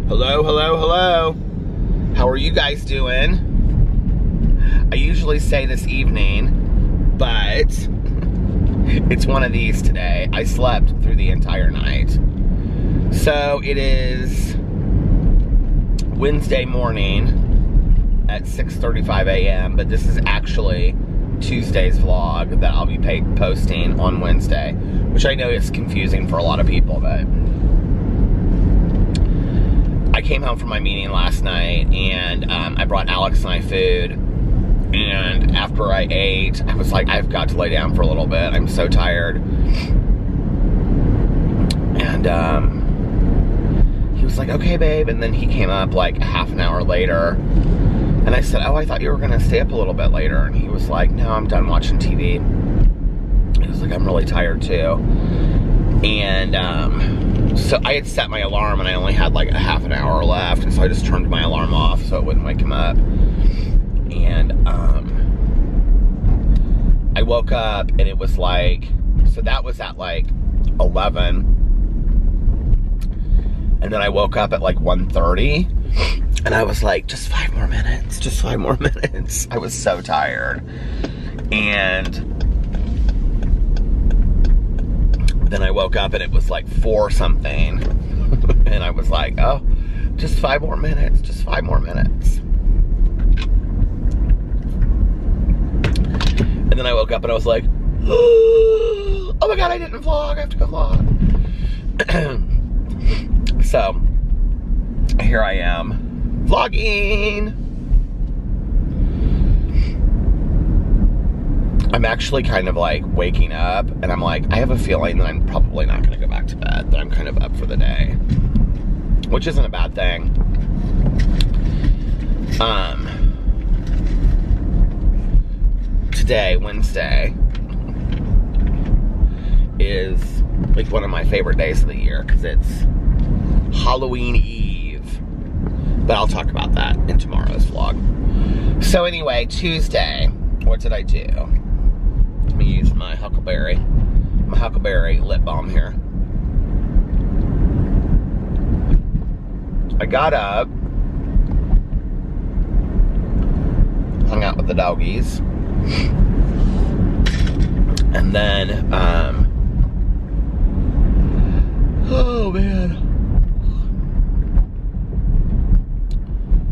Hello, hello, hello. How are you guys doing? I usually say this evening, but it's one of these today. I slept through the entire night. So it is Wednesday morning at 6:35 a.m., but this is actually Tuesday's vlog that I'll be posting on Wednesday, which I know is confusing for a lot of people, but I came home from my meeting last night, and I brought Alex and I food, and after I ate, I was like, I've got to lay down for a little bit. I'm so tired. And he was like, okay, babe, and then he came up like a half an hour later, and I said, oh, I thought you were gonna stay up a little bit later, and he was like, no, I'm done watching TV. He was like, I'm really tired too. And so I had set my alarm, and I only had like a half an hour left, and so I just turned my alarm off so it wouldn't wake him up. And I woke up, and it was like, so that was at like 11, and then I woke up at like 1:30, and I was like, just 5 more minutes, just 5 more minutes. I was so tired. And then I woke up, and it was like 4 something, and I was like, oh, just 5 more minutes, just 5 more minutes. And then I woke up, and I was like, oh my God, I didn't vlog, I have to go vlog. So, here I am, vlogging. I'm actually kind of like waking up, and I'm like, I have a feeling that I'm probably not gonna go back to bed, that I'm kind of up for the day, which isn't a bad thing. Today, Wednesday, is like one of my favorite days of the year, because it's Halloween Eve, but I'll talk about that in tomorrow's vlog. So anyway, Tuesday, what did I do? Let me use my Huckleberry lip balm here. I got up, hung out with the doggies, and then, oh man,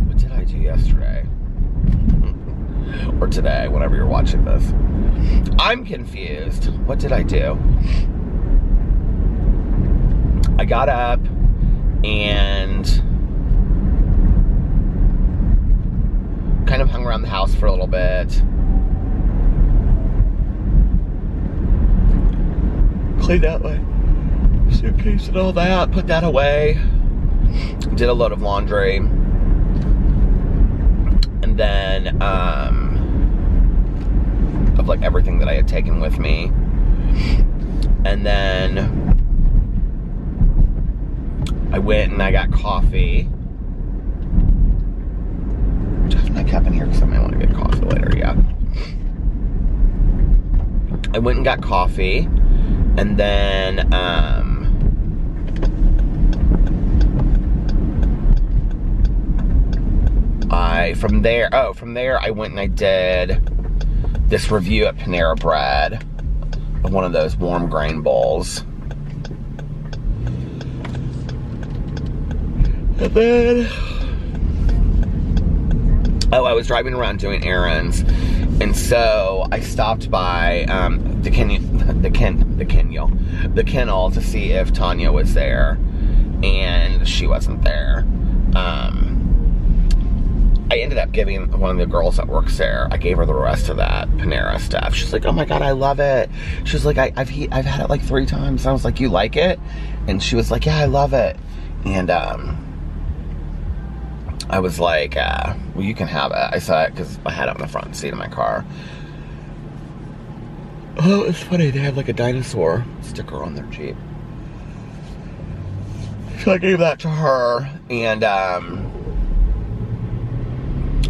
what did I do yesterday? Or today, whenever you're watching this. I'm confused. What did I do? I got up and kind of hung around the house for a little bit. Cleaned out my suitcase and all that, put that away. Did a load of laundry. And then, of like everything that I had taken with me. And then I went and I got coffee. Do I have my cup in here? Because I might want to get coffee later, yeah. I went and got coffee, and then from there I went and I did this review at Panera Bread of one of those warm grain bowls. And then, I was driving around doing errands, and so I stopped by the kennel to see if Tanya was there, and she wasn't there. I ended up giving one of the girls that works there, I gave her the rest of that Panera stuff. She's like, oh my God, I love it. She's like, I've had it like 3 times. And I was like, you like it? And she was like, yeah, I love it. And I was like, well, you can have it. I saw it because I had it on the front seat of my car. Oh, it's funny. They have like a dinosaur sticker on their Jeep. So I gave that to her, and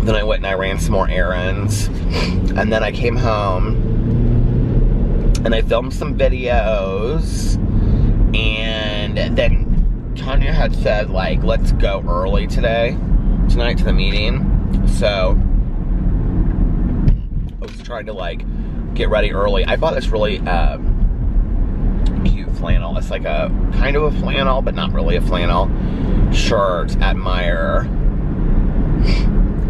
then I went and I ran some more errands, and then I came home and I filmed some videos, and then Tanya had said, like, let's go early tonight to the meeting. So I was trying to, like, get ready early. I bought this really cute flannel. It's like a kind of a flannel, but not really a flannel shirt at Meijer.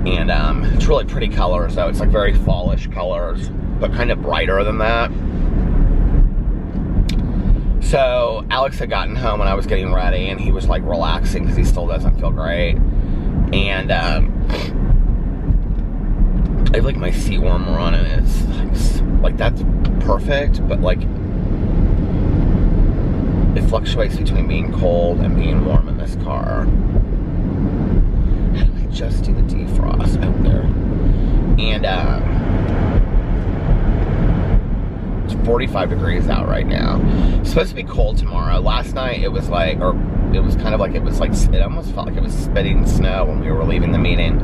And it's really pretty colors, though. It's like very fallish colors, but kind of brighter than that. So Alex had gotten home when I was getting ready, and he was like relaxing because he still doesn't feel great. And I have like my seat warmer on, and it's like that's perfect, but like it fluctuates between being cold and being warm in this car. How do I just do the defrost out there? And it's 45 degrees out right now. It's supposed to be cold tomorrow. Last night it was like, or it was kind of like, it was like, it almost felt like it was spitting snow when we were leaving the meeting.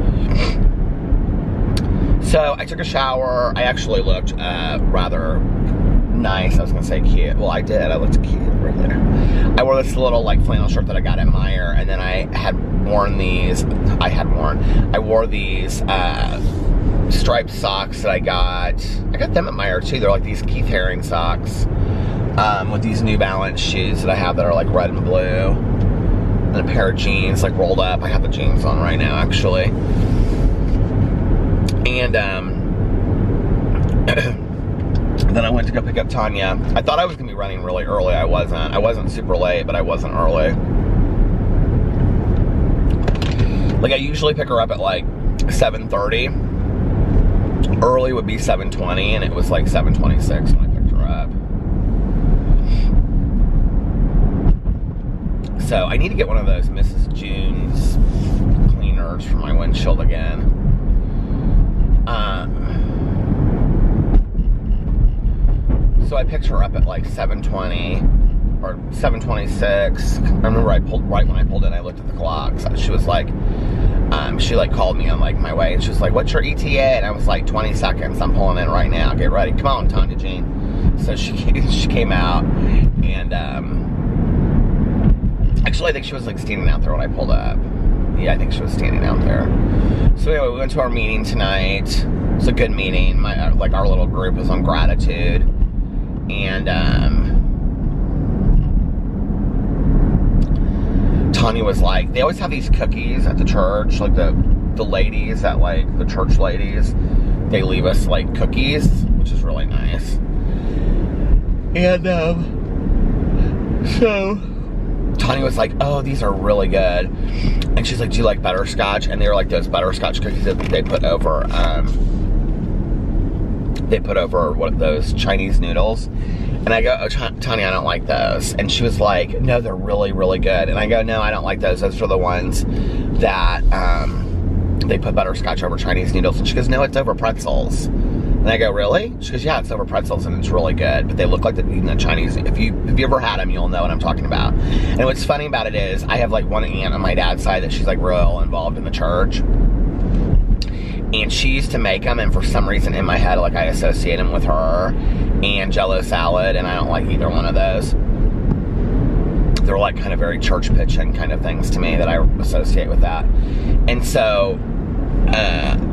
So I took a shower. I actually looked rather nice. I was gonna say cute. Well, I did. I looked cute right there. I wore this little like flannel shirt that I got at Meijer, and then I wore these striped socks that I got them at Meijer too. They're like these Keith Haring socks with these New Balance shoes that I have that are like red and blue, and a pair of jeans like rolled up. I have the jeans on right now actually. And then I went to go pick up Tanya. I thought I was gonna be running really early. I wasn't super late, but I wasn't early. Like I usually pick her up at like 7:30. Early would be 7:20, and it was like 7:26 when I picked her up. So I need to get one of those Mrs. June's cleaners for my windshield again. So I picked her up at like 7:20 or 7:26. I remember right when I pulled in, I looked at the clock. So she was like, she like called me on like my way, and she was like, "What's your ETA?" And I was like, 20 seconds. I'm pulling in right now. Get ready. Come on, Tanya Jean. So she came out, and actually I think she was like standing out there when I pulled up. Yeah, I think she was standing out there. So anyway, we went to our meeting tonight. It's a good meeting. Like our little group was on gratitude, and Tanya was like, they always have these cookies at the church, like the ladies at like the church ladies, they leave us like cookies, which is really nice. And so Tanya was like, oh, these are really good. And she's like, do you like butterscotch? And they were like those butterscotch cookies that they put over those Chinese noodles. And I go, oh, Tanya, I don't like those. And she was like, no, they're really, really good. And I go, no, I don't like those. Those are the ones that they put butterscotch over Chinese noodles. And she goes, no, it's over pretzels. And I go, really? She goes, yeah, it's over pretzels, and it's really good. But they look like the Chinese. If you ever had them, you'll know what I'm talking about. And what's funny about it is, I have like one aunt on my dad's side that she's like real involved in the church. And she used to make them, and for some reason in my head, like I associate them with her and Jell-O salad, and I don't like either one of those. They're like kind of very church pitching kind of things to me that I associate with that. And so,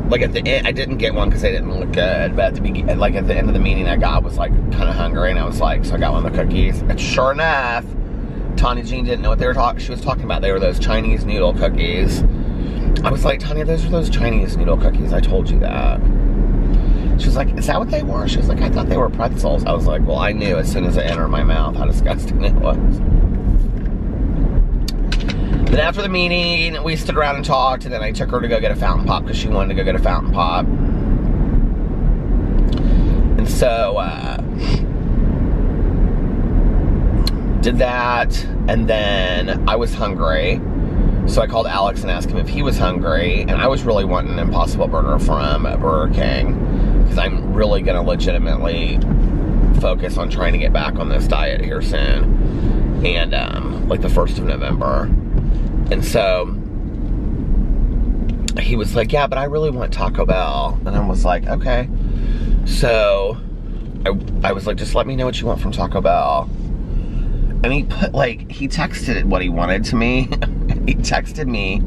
like at the end, I didn't get one because they didn't look good, but at the end of the meeting, I was like kind of hungry, and I was like, so I got one of the cookies. And sure enough, Tanya Jean didn't know what she was talking about. They were those Chinese noodle cookies. I was like, Tanya, those are those Chinese noodle cookies. I told you that. She was like, is that what they were? She was like, I thought they were pretzels. I was like, well, I knew as soon as it entered my mouth how disgusting it was. Then after the meeting, we stood around and talked, and then I took her to go get a fountain pop because she wanted to go get a fountain pop. And so, did that, and then I was hungry. So I called Alex and asked him if he was hungry, and I was really wanting an Impossible Burger from Burger King, because I'm really going to legitimately focus on trying to get back on this diet here soon, and like the 1st of November. And so he was like, yeah, but I really want Taco Bell. And I was like, okay. So I was like, just let me know what you want from Taco Bell. And he put, like, he texted what he wanted to me. He texted me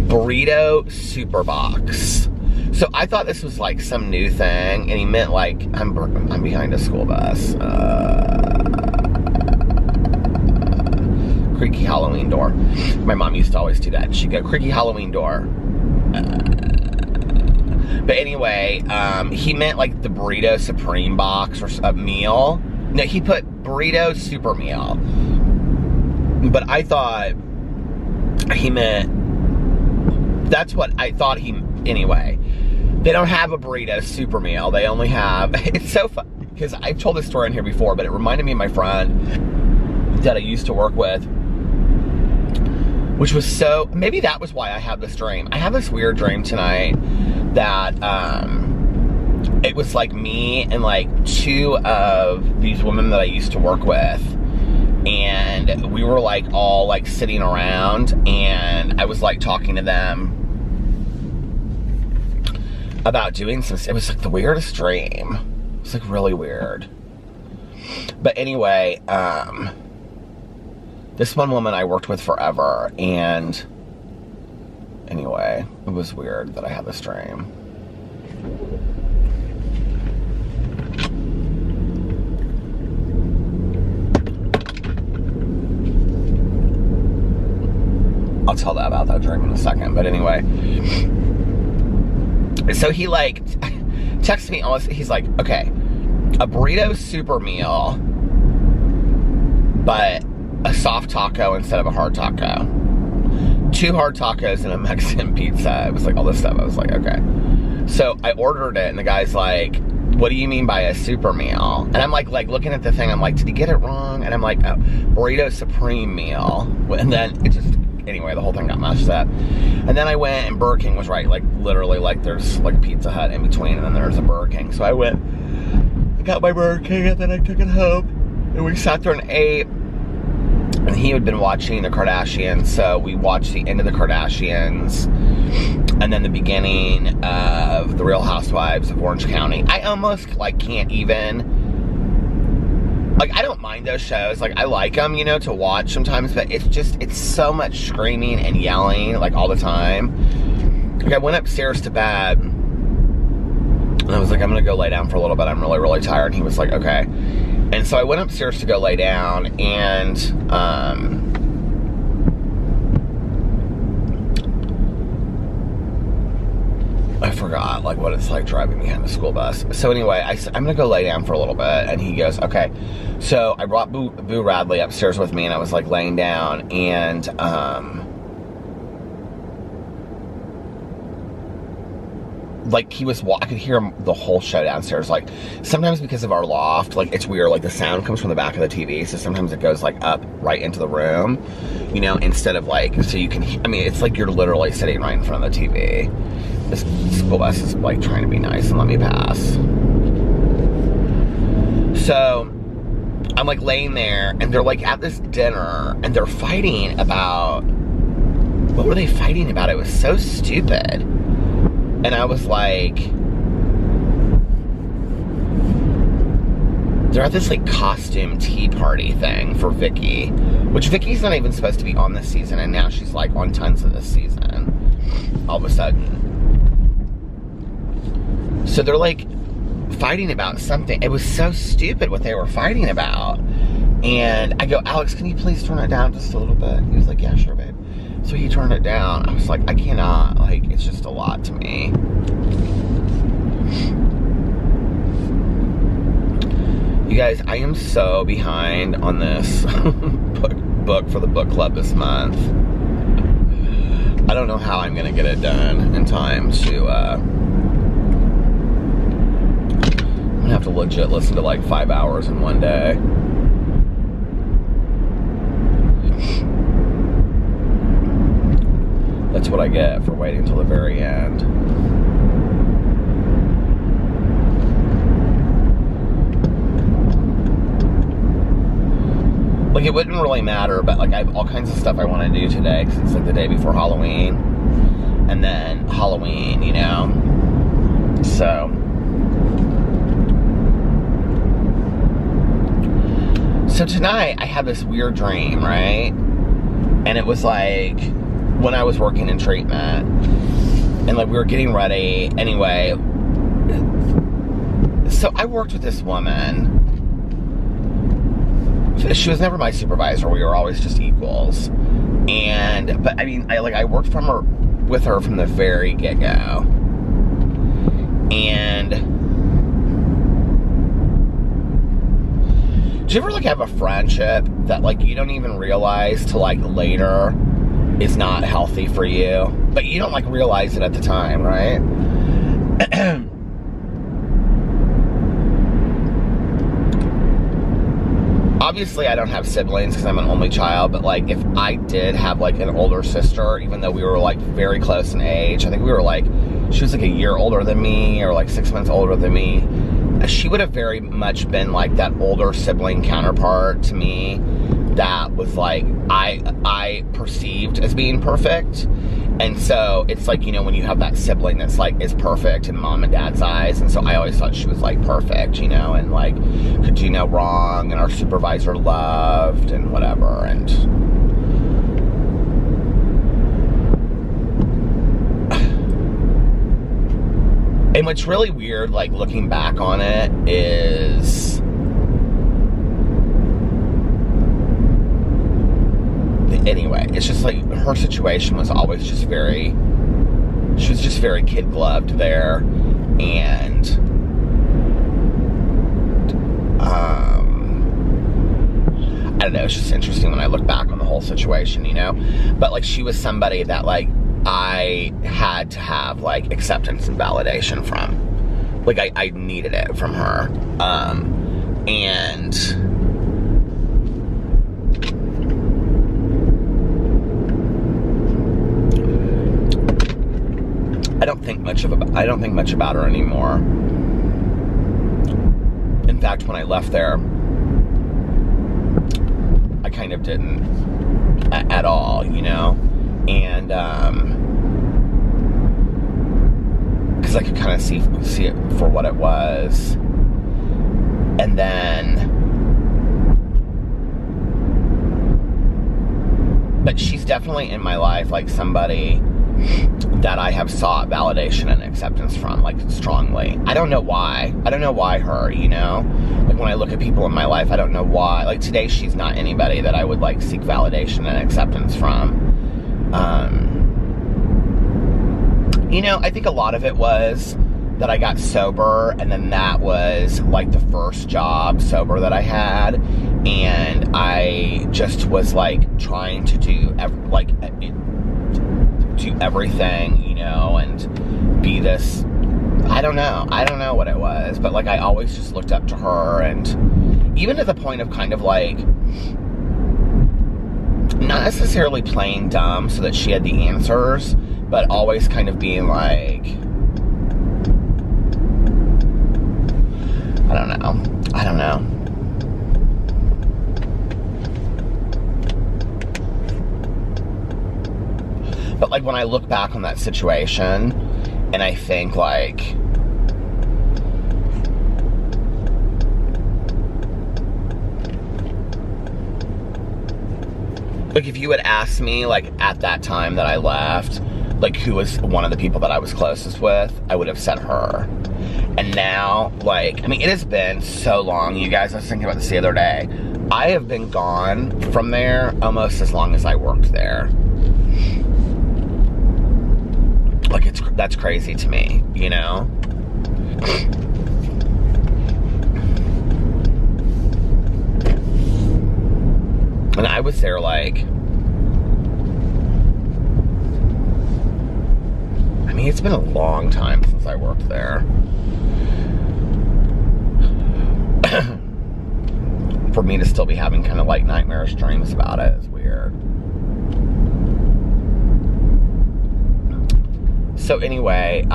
burrito super box. So I thought this was like some new thing, and he meant like, I'm behind a school bus. Creaky Halloween door. My mom used to always do that. She'd go, creaky Halloween door. But anyway, he meant like the burrito supreme box or a meal. No, he put burrito super meal. But I thought he meant, that's what I thought he, anyway. They don't have a burrito super meal. They only have, it's so fun, because I've told this story in here before, but it reminded me of my friend that I used to work with, which was so, maybe that was why I had this dream. I had this weird dream tonight that it was like me and like two of these women that I used to work with, and we were like all like sitting around, and I was like talking to them about doing some, it was like the weirdest dream. It was like really weird. But anyway, this one woman I worked with forever, and anyway, it was weird that I had this dream. I'll tell that about that dream in a second, but anyway. So he like texts me almost, he's like, okay, a burrito super meal, but a soft taco instead of a hard taco. 2 hard tacos and a Mexican pizza. It was like all this stuff. I was like, okay. So I ordered it, and the guy's like, what do you mean by a super meal? And I'm like looking at the thing, I'm like, did he get it wrong? And I'm like, oh, burrito supreme meal. And then it just, anyway, the whole thing got messed up. And then I went, and Burger King was right, like literally, like there's like a Pizza Hut in between, and then there's a Burger King. So I went, I got my Burger King, and then I took it home, and we sat there and ate. And he had been watching the Kardashians, so we watched the end of the Kardashians, and then the beginning of the Real Housewives of Orange County. I almost like can't even, like, I don't mind those shows, like I like them, you know, to watch sometimes, but it's just, it's so much screaming and yelling like all the time. Like I went upstairs to bed, and I was like, I'm gonna go lay down for a little bit, I'm really, really tired. And he was like, okay. And so I went upstairs to go lay down, and I forgot like what it's like driving behind the school bus. So anyway, I said, I'm gonna go lay down for a little bit, and he goes, okay. So I brought Boo Radley upstairs with me, and I was like laying down, and like he was, I could hear him the whole show downstairs. Like sometimes because of our loft, like it's weird, like the sound comes from the back of the TV, so sometimes it goes like up right into the room, you know, instead of like, so you can, I mean, it's like you're literally sitting right in front of the TV. This school bus is like trying to be nice and let me pass. So I'm like laying there, and they're like at this dinner, and they're fighting about, what were they fighting about? It was so stupid. And I was like, they're at this like costume tea party thing for Vicky, which Vicky's not even supposed to be on this season, and now she's like on tons of this season all of a sudden. So they're like fighting about something. It was so stupid what they were fighting about. And I go, Alex, can you please turn it down just a little bit? He was like, yeah, sure, babe. So he turned it down. I was like, I cannot, like, it's just a lot to me. You guys, I am so behind on this book for the book club this month. I don't know how I'm gonna get it done in time to, I'm gonna have to legit listen to like 5 hours in one day. That's what I get for waiting till the very end. Like, it wouldn't really matter, but like I have all kinds of stuff I want to do today, because it's like the day before Halloween, and then Halloween, you know. So So tonight, I had this weird dream, right? And it was like, when I was working in treatment, and like we were getting ready, anyway. So I worked with this woman. She was never my supervisor. We were always just equals. But I mean, I worked with her from the very get-go. And do you ever like have a friendship that like you don't even realize till like later is not healthy for you, but you don't like realize it at the time, right? Obviously, I don't have siblings because I'm an only child, but like if I did have like an older sister, even though we were like very close in age, I think we were like, she was like a year older than me or like 6 months older than me. She would have very much been like that older sibling counterpart to me that was like, I perceived as being perfect. And so it's like, you know, when you have that sibling that's like, is perfect in mom and dad's eyes. And so I always thought she was like perfect, you know, and like could do no wrong, and our supervisor loved and whatever. And what's really weird, like looking back on it, is anyway, it's just like her situation was always just very, she was just very kid-gloved there. And I don't know, it's just interesting when I look back on the whole situation, you know? But like she was somebody that like I had to have like acceptance and validation from. Like I needed it from her. And I don't think much about her anymore. In fact, when I left there, I kind of didn't at all, you know? And because I could kind of see it for what it was. And then, but she's definitely in my life like somebody that I have sought validation and acceptance from, like, strongly. I don't know why. I don't know why her, you know? Like, when I look at people in my life, I don't know why. Like, today, she's not anybody that I would, like, seek validation and acceptance from. You know, I think a lot of it was that I got sober, and then that was, like, the first job sober that I had, and I just was, like, trying to do everything, you know, and be this, I don't know what it was, but like I always just looked up to her, and even to the point of kind of like not necessarily playing dumb so that she had the answers, but always kind of being like, I don't know. But like when I look back on that situation, and I think like, if you had asked me like at that time that I left, like who was one of the people that I was closest with, I would have said her. And now, like, I mean, it has been so long, you guys. I was thinking about this the other day. I have been gone from there almost as long as I worked there. Like, that's crazy to me, you know? And I was there, like, I mean, it's been a long time since I worked there. For me to still be having kind of, like, nightmarish dreams about it is weird. So anyway,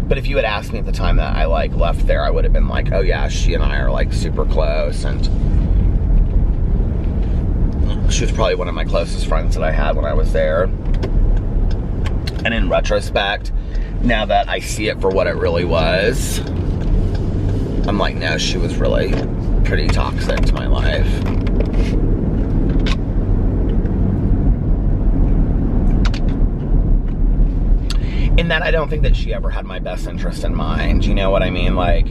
but if you had asked me at the time that I like left there, I would have been like, oh yeah, she and I are like super close, and she was probably one of my closest friends that I had when I was there. And in retrospect, now that I see it for what it really was, I'm like, no, she was really pretty toxic to my life. In that I don't think that she ever had my best interest in mind. You know what I mean? Like,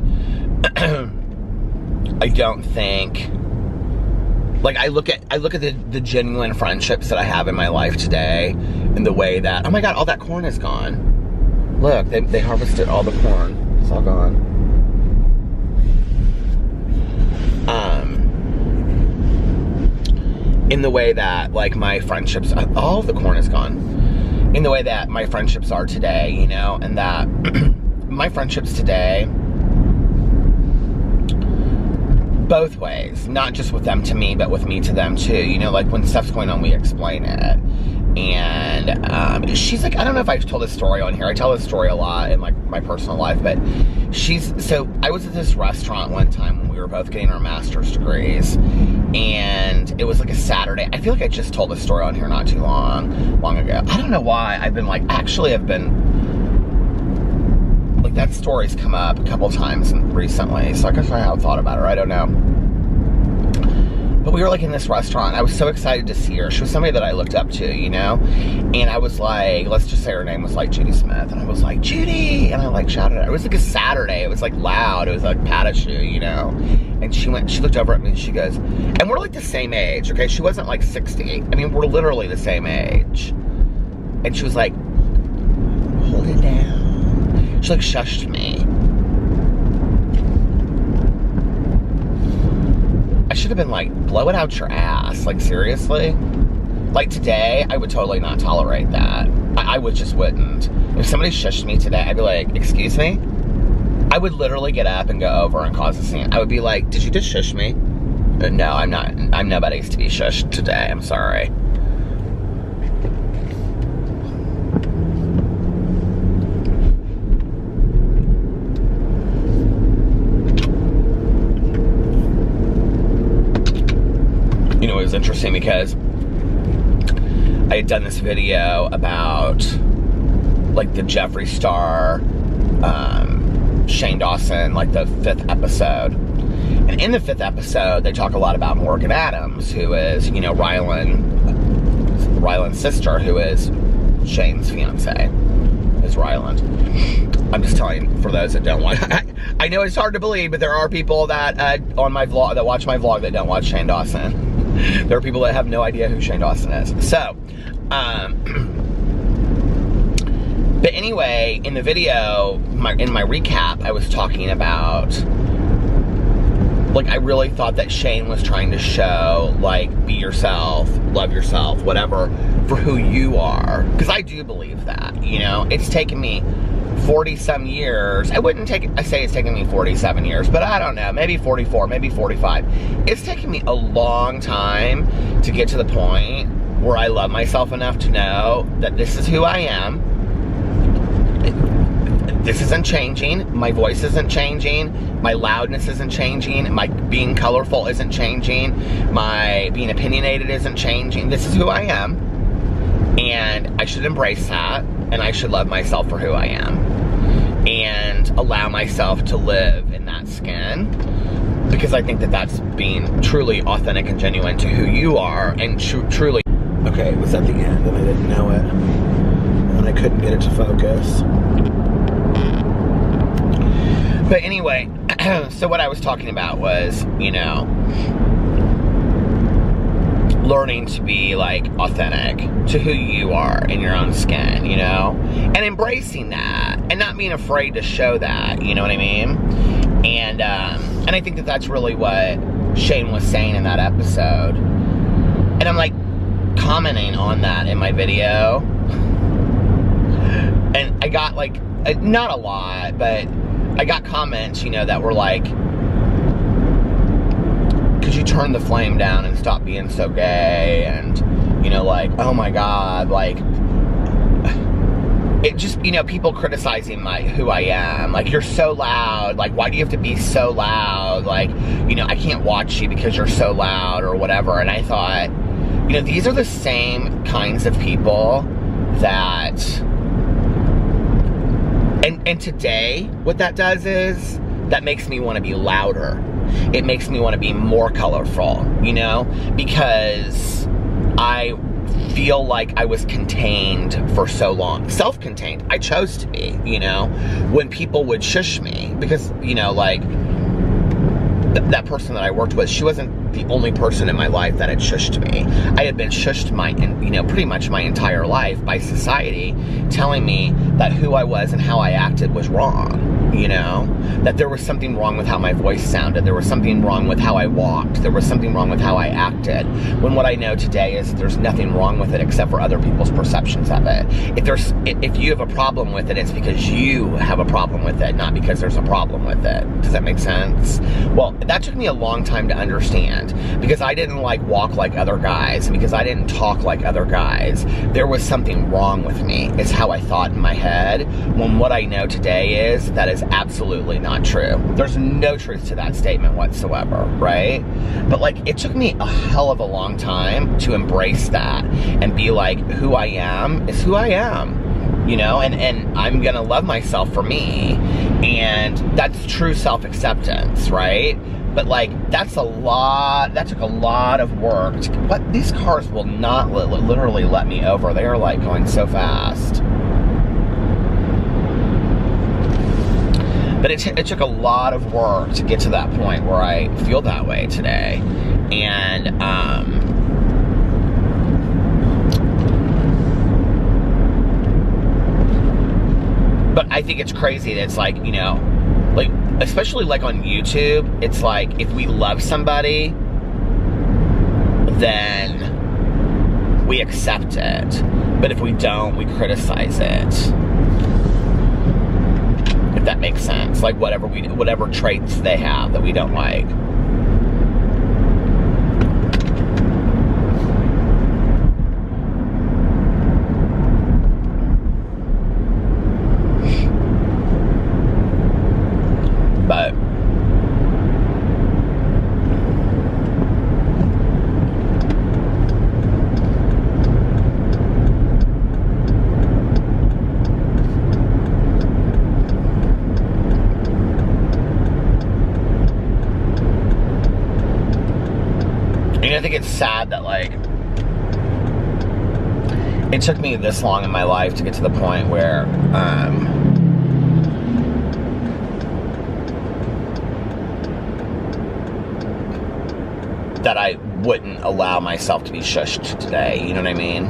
I don't think, like, I look at the genuine friendships that I have in my life today, and the way that, oh my God, all that corn is gone. Look, they harvested all the corn. It's all gone. In the way that, like, my friendships, all of the corn is gone. In the way that my friendships are today, you know, and that my friendships today, both ways, not just with them to me, but with me to them too, you know, like when stuff's going on, we explain it. And she's like, I don't know if I've told this story on here. I tell this story a lot in like my personal life, but so I was at this restaurant one time when we were both getting our master's degrees, and it was like a Saturday. I feel like I just told this story on here not too long ago. I don't know why. I've been like that story's come up a couple times recently, so I guess I have thought about her. I don't know. But we were like in this restaurant. I was so excited to see her. She was somebody that I looked up to, you know? And I was like, let's just say her name was like Judy Smith. And I was like, Judy! And I like shouted at her. It was like a Saturday. It was like loud. It was like Patachou, you know? And she looked over at me and she goes, and we're like the same age, okay? She wasn't like 60. I mean, we're literally the same age. And she was like, hold it down. She like shushed me. I should have been like, blow it out your ass. Like, seriously? Like, today, I would totally not tolerate that. I just wouldn't. If somebody shushed me today, I'd be like, excuse me? I would literally get up and go over and cause a scene. I would be like, did you just shush me? No, I'm not. I'm nobody's to be shushed today. I'm sorry. You know, it was interesting because I had done this video about like the Jeffree Star, Shane Dawson, like the 5th episode. And in the 5th episode, they talk a lot about Morgan Adams, who is, you know, Ryland's sister, who is Shane's fiance, is Ryland. I'm just telling, for those that don't watch, I know it's hard to believe, but there are people that on my vlog, that watch my vlog, that don't watch Shane Dawson. There are people that have no idea who Shane Dawson is. So, but anyway, in the video, in my recap, I was talking about, like, I really thought that Shane was trying to show, like, be yourself, love yourself, whatever, for who you are. Because I do believe that, you know? It's taken me 40-some years. I say it's taken me 47 years, but I don't know, maybe 44, maybe 45. It's taken me a long time to get to the point where I love myself enough to know that this is who I am. This isn't changing. My voice isn't changing. My loudness isn't changing. My being colorful isn't changing. My being opinionated isn't changing. This is who I am. And I should embrace that. And I should love myself for who I am. And allow myself to live in that skin. Because I think that that's being truly authentic and genuine to who you are. And truly. Okay, it was at the end and I didn't know it. And I couldn't get it to focus. But anyway, so what I was talking about was, you know, learning to be, like, authentic to who you are in your own skin, you know? And embracing that. And not being afraid to show that, you know what I mean? And I think that that's really what Shane was saying in that episode. And I'm, like, commenting on that in my video. And I got, like, not a lot, but I got comments, you know, that were like, could you turn the flame down and stop being so gay? And, you know, like, oh my God, like, it just, you know, people criticizing who I am. Like, you're so loud. Like, why do you have to be so loud? Like, you know, I can't watch you because you're so loud or whatever. And I thought, you know, these are the same kinds of people that... And today, what that does is, that makes me want to be louder. It makes me want to be more colorful, you know, because I feel like I was contained for so long. Self-contained. I chose to be, you know, when people would shush me, because, you know, like, that person that I worked with, she wasn't the only person in my life that had shushed me. I had been shushed pretty much my entire life by society, telling me that who I was and how I acted was wrong, you know? That there was something wrong with how my voice sounded. There was something wrong with how I walked. There was something wrong with how I acted. When what I know today is there's nothing wrong with it except for other people's perceptions of it. If you have a problem with it, it's because you have a problem with it, not because there's a problem with it. Does that make sense? Well, that took me a long time to understand, because I didn't walk like other guys, and because I didn't talk like other guys. There was something wrong with me. It's how I thought in my head, when what I know today is that is absolutely not true. There's no truth to that statement whatsoever, right? But it took me a hell of a long time to embrace that and be like, who I am is who I am, you know, and I'm gonna love myself for me, and that's true self-acceptance, right? But that took a lot of work. These cars will not literally let me over. They are going so fast. But it took a lot of work to get to that point where I feel that way today. And, but I think it's crazy that it's you know, especially on YouTube, it's if we love somebody, then we accept it. But if we don't, we criticize it. If that makes sense. Whatever traits they have that we don't like. But I think it's sad that it took me this long in my life to get to the point where that I wouldn't allow myself to be shushed today, you know what I mean?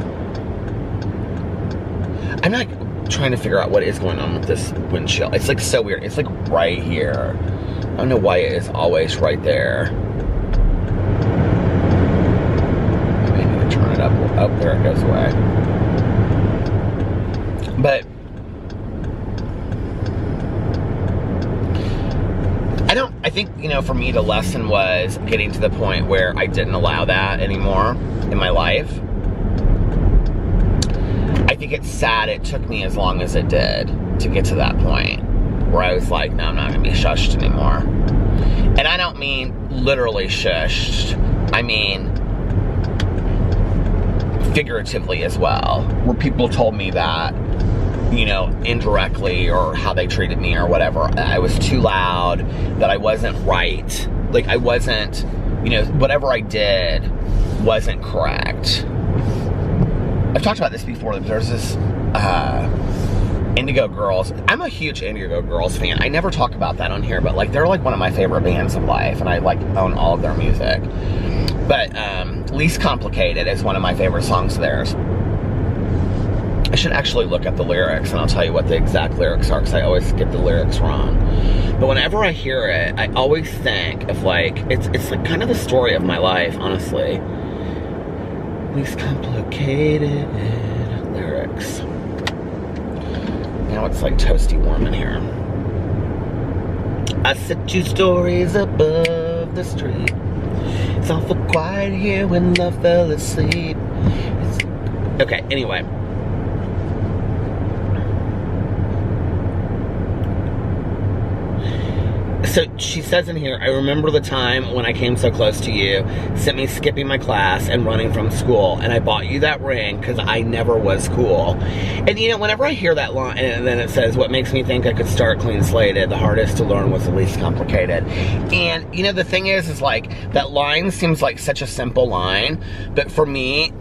I'm not trying to figure out what is going on with this windshield. It's so weird. It's right here. I don't know why it is always right there. Up there it goes away. But I think, you know, for me the lesson was getting to the point where I didn't allow that anymore in my life. I think it's sad it took me as long as it did to get to that point where I was no, I'm not gonna be shushed anymore. And I don't mean literally shushed. I mean figuratively as well, where people told me that, you know, indirectly, or how they treated me or whatever, I was too loud, that I wasn't right, I wasn't, you know, whatever I did wasn't correct. I've talked about this before. There's this Indigo Girls. I'm a huge Indigo Girls fan. I never talk about that on here, but they're one of my favorite bands of life, and I own all of their music. But Least Complicated is one of my favorite songs of theirs. I should actually look at the lyrics, and I'll tell you what the exact lyrics are, because I always get the lyrics wrong. But whenever I hear it, I always think of it's kind of the story of my life, honestly. Least Complicated lyrics. Now it's toasty warm in here. I sit 2 stories above the street. It's awful quiet here when love fell asleep. Okay, anyway. So she says in here, I remember the time when I came so close to you, sent me skipping my class and running from school, and I bought you that ring because I never was cool. And you know, whenever I hear that line, and then it says, what makes me think I could start clean slated, the hardest to learn was the least complicated. And you know, the thing is like, that line seems like such a simple line, but for me,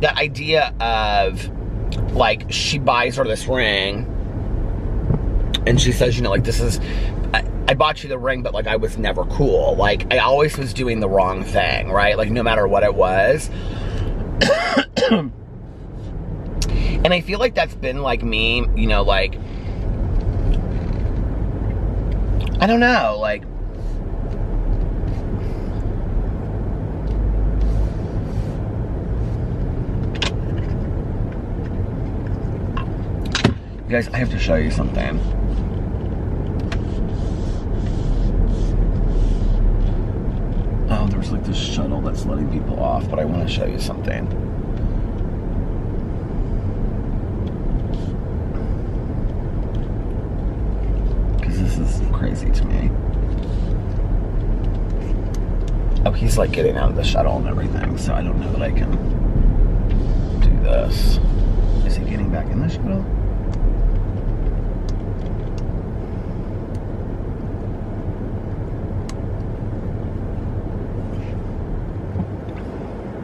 that idea of, like, she buys her this ring, and she says, you know, like, this is, I bought you the ring, but, like, I was never cool. Like, I always was doing the wrong thing, right? Like, no matter what it was. And I feel like that's been, like, me, you know, like, I don't know, like, you guys, I have to show you something. Oh, there's like this shuttle that's letting people off, but I want to show you something. Because this is crazy to me. Oh, he's like getting out of the shuttle and everything, so I don't know that I can do this. Is he getting back in the shuttle?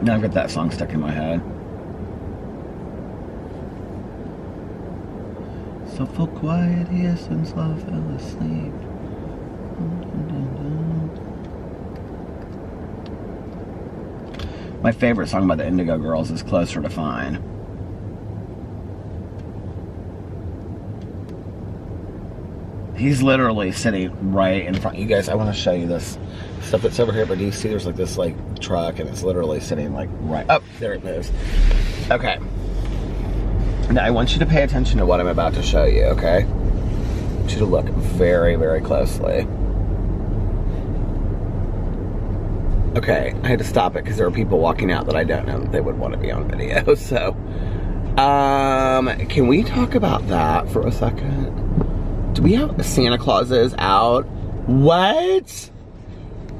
Now I've got that song stuck in my head. So for quiet here since I fell asleep. My favorite song by the Indigo Girls is Closer to Fine. He's literally sitting right in front. You guys, I want to show you this stuff that's over here, but do you see there's like this like truck and it's literally sitting like right up there. It moves. Okay. Now I want you to pay attention to what I'm about to show you, okay? I want you to look very, very closely. Okay, I had to stop it because there are people walking out that I don't know that they would want to be on video. So, can we talk about that for a second? Do we have Santa Clauses out? What?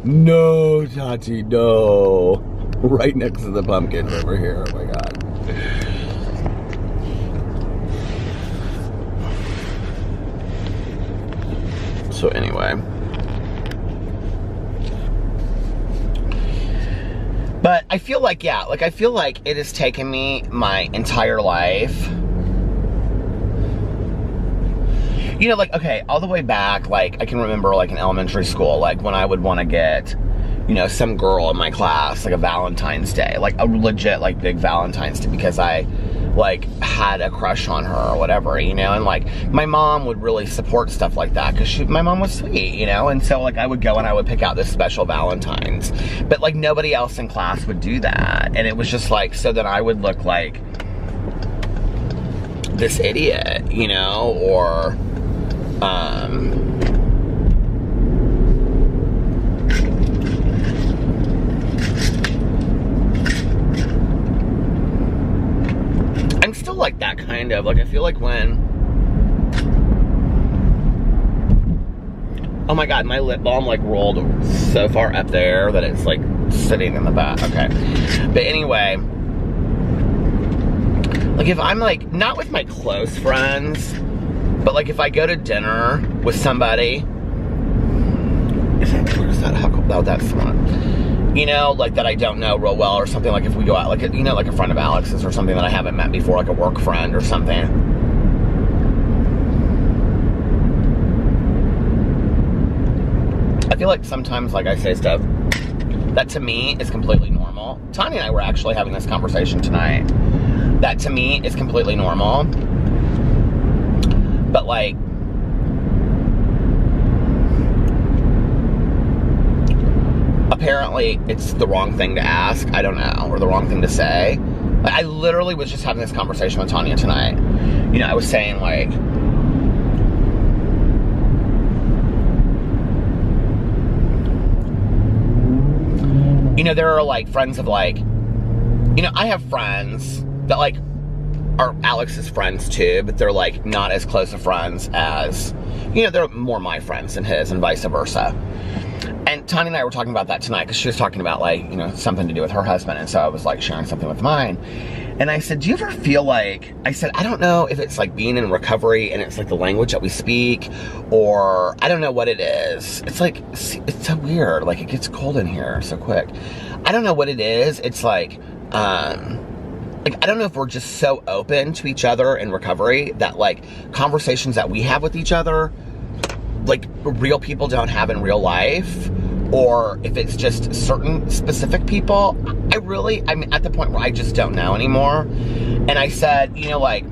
No, Tati, no. Right next to the pumpkins over here. Oh my God. So anyway. But I feel like, yeah, like I feel like it has taken me my entire life. You know, like, okay, all the way back, like, I can remember, like, in elementary school, like, when I would want to get, you know, some girl in my class, like, a Valentine's Day, like, a legit, like, big Valentine's Day, because I, like, had a crush on her or whatever, you know, and, like, my mom would really support stuff like that, because my mom was sweet, you know, and so, like, I would go and I would pick out this special Valentine's, but, like, nobody else in class would do that, and it was just, like, so that I would look like this idiot, you know, or... I'm still like that kind of, like, I feel like when, oh my God, my lip balm like rolled so far up there that it's like sitting in the back. Okay, but anyway, like if I'm like, not with my close friends, but like if I go to dinner with somebody, where's that Huckle? Oh, that's the one. You know, like that I don't know real well or something, like if we go out, like, you know, like a friend of Alex's or something that I haven't met before, like a work friend or something. I feel like sometimes, like, I say stuff that to me is completely normal. Tanya and I were actually having this conversation tonight. That to me is completely normal. But like, apparently it's the wrong thing to ask, I don't know, or the wrong thing to say. Like, I literally was just having this conversation with Tanya tonight. You know, I was saying like, you know, there are like friends of like, you know, I have friends that like are Alex's friends too, but they're like not as close of friends as, you know, they're more my friends than his and vice versa. And Tanya and I were talking about that tonight because she was talking about like, you know, something to do with her husband. And so I was like sharing something with mine. And I said, do you ever feel like, I said, I don't know if it's like being in recovery and it's like the language that we speak, or I don't know what it is. It's like, it's so weird. Like it gets cold in here so quick. I don't know what it is. It's like I don't know if we're just so open to each other in recovery that like conversations that we have with each other, like real people don't have in real life, or if it's just certain specific people. I'm at the point where I just don't know anymore. And I said, you know, like,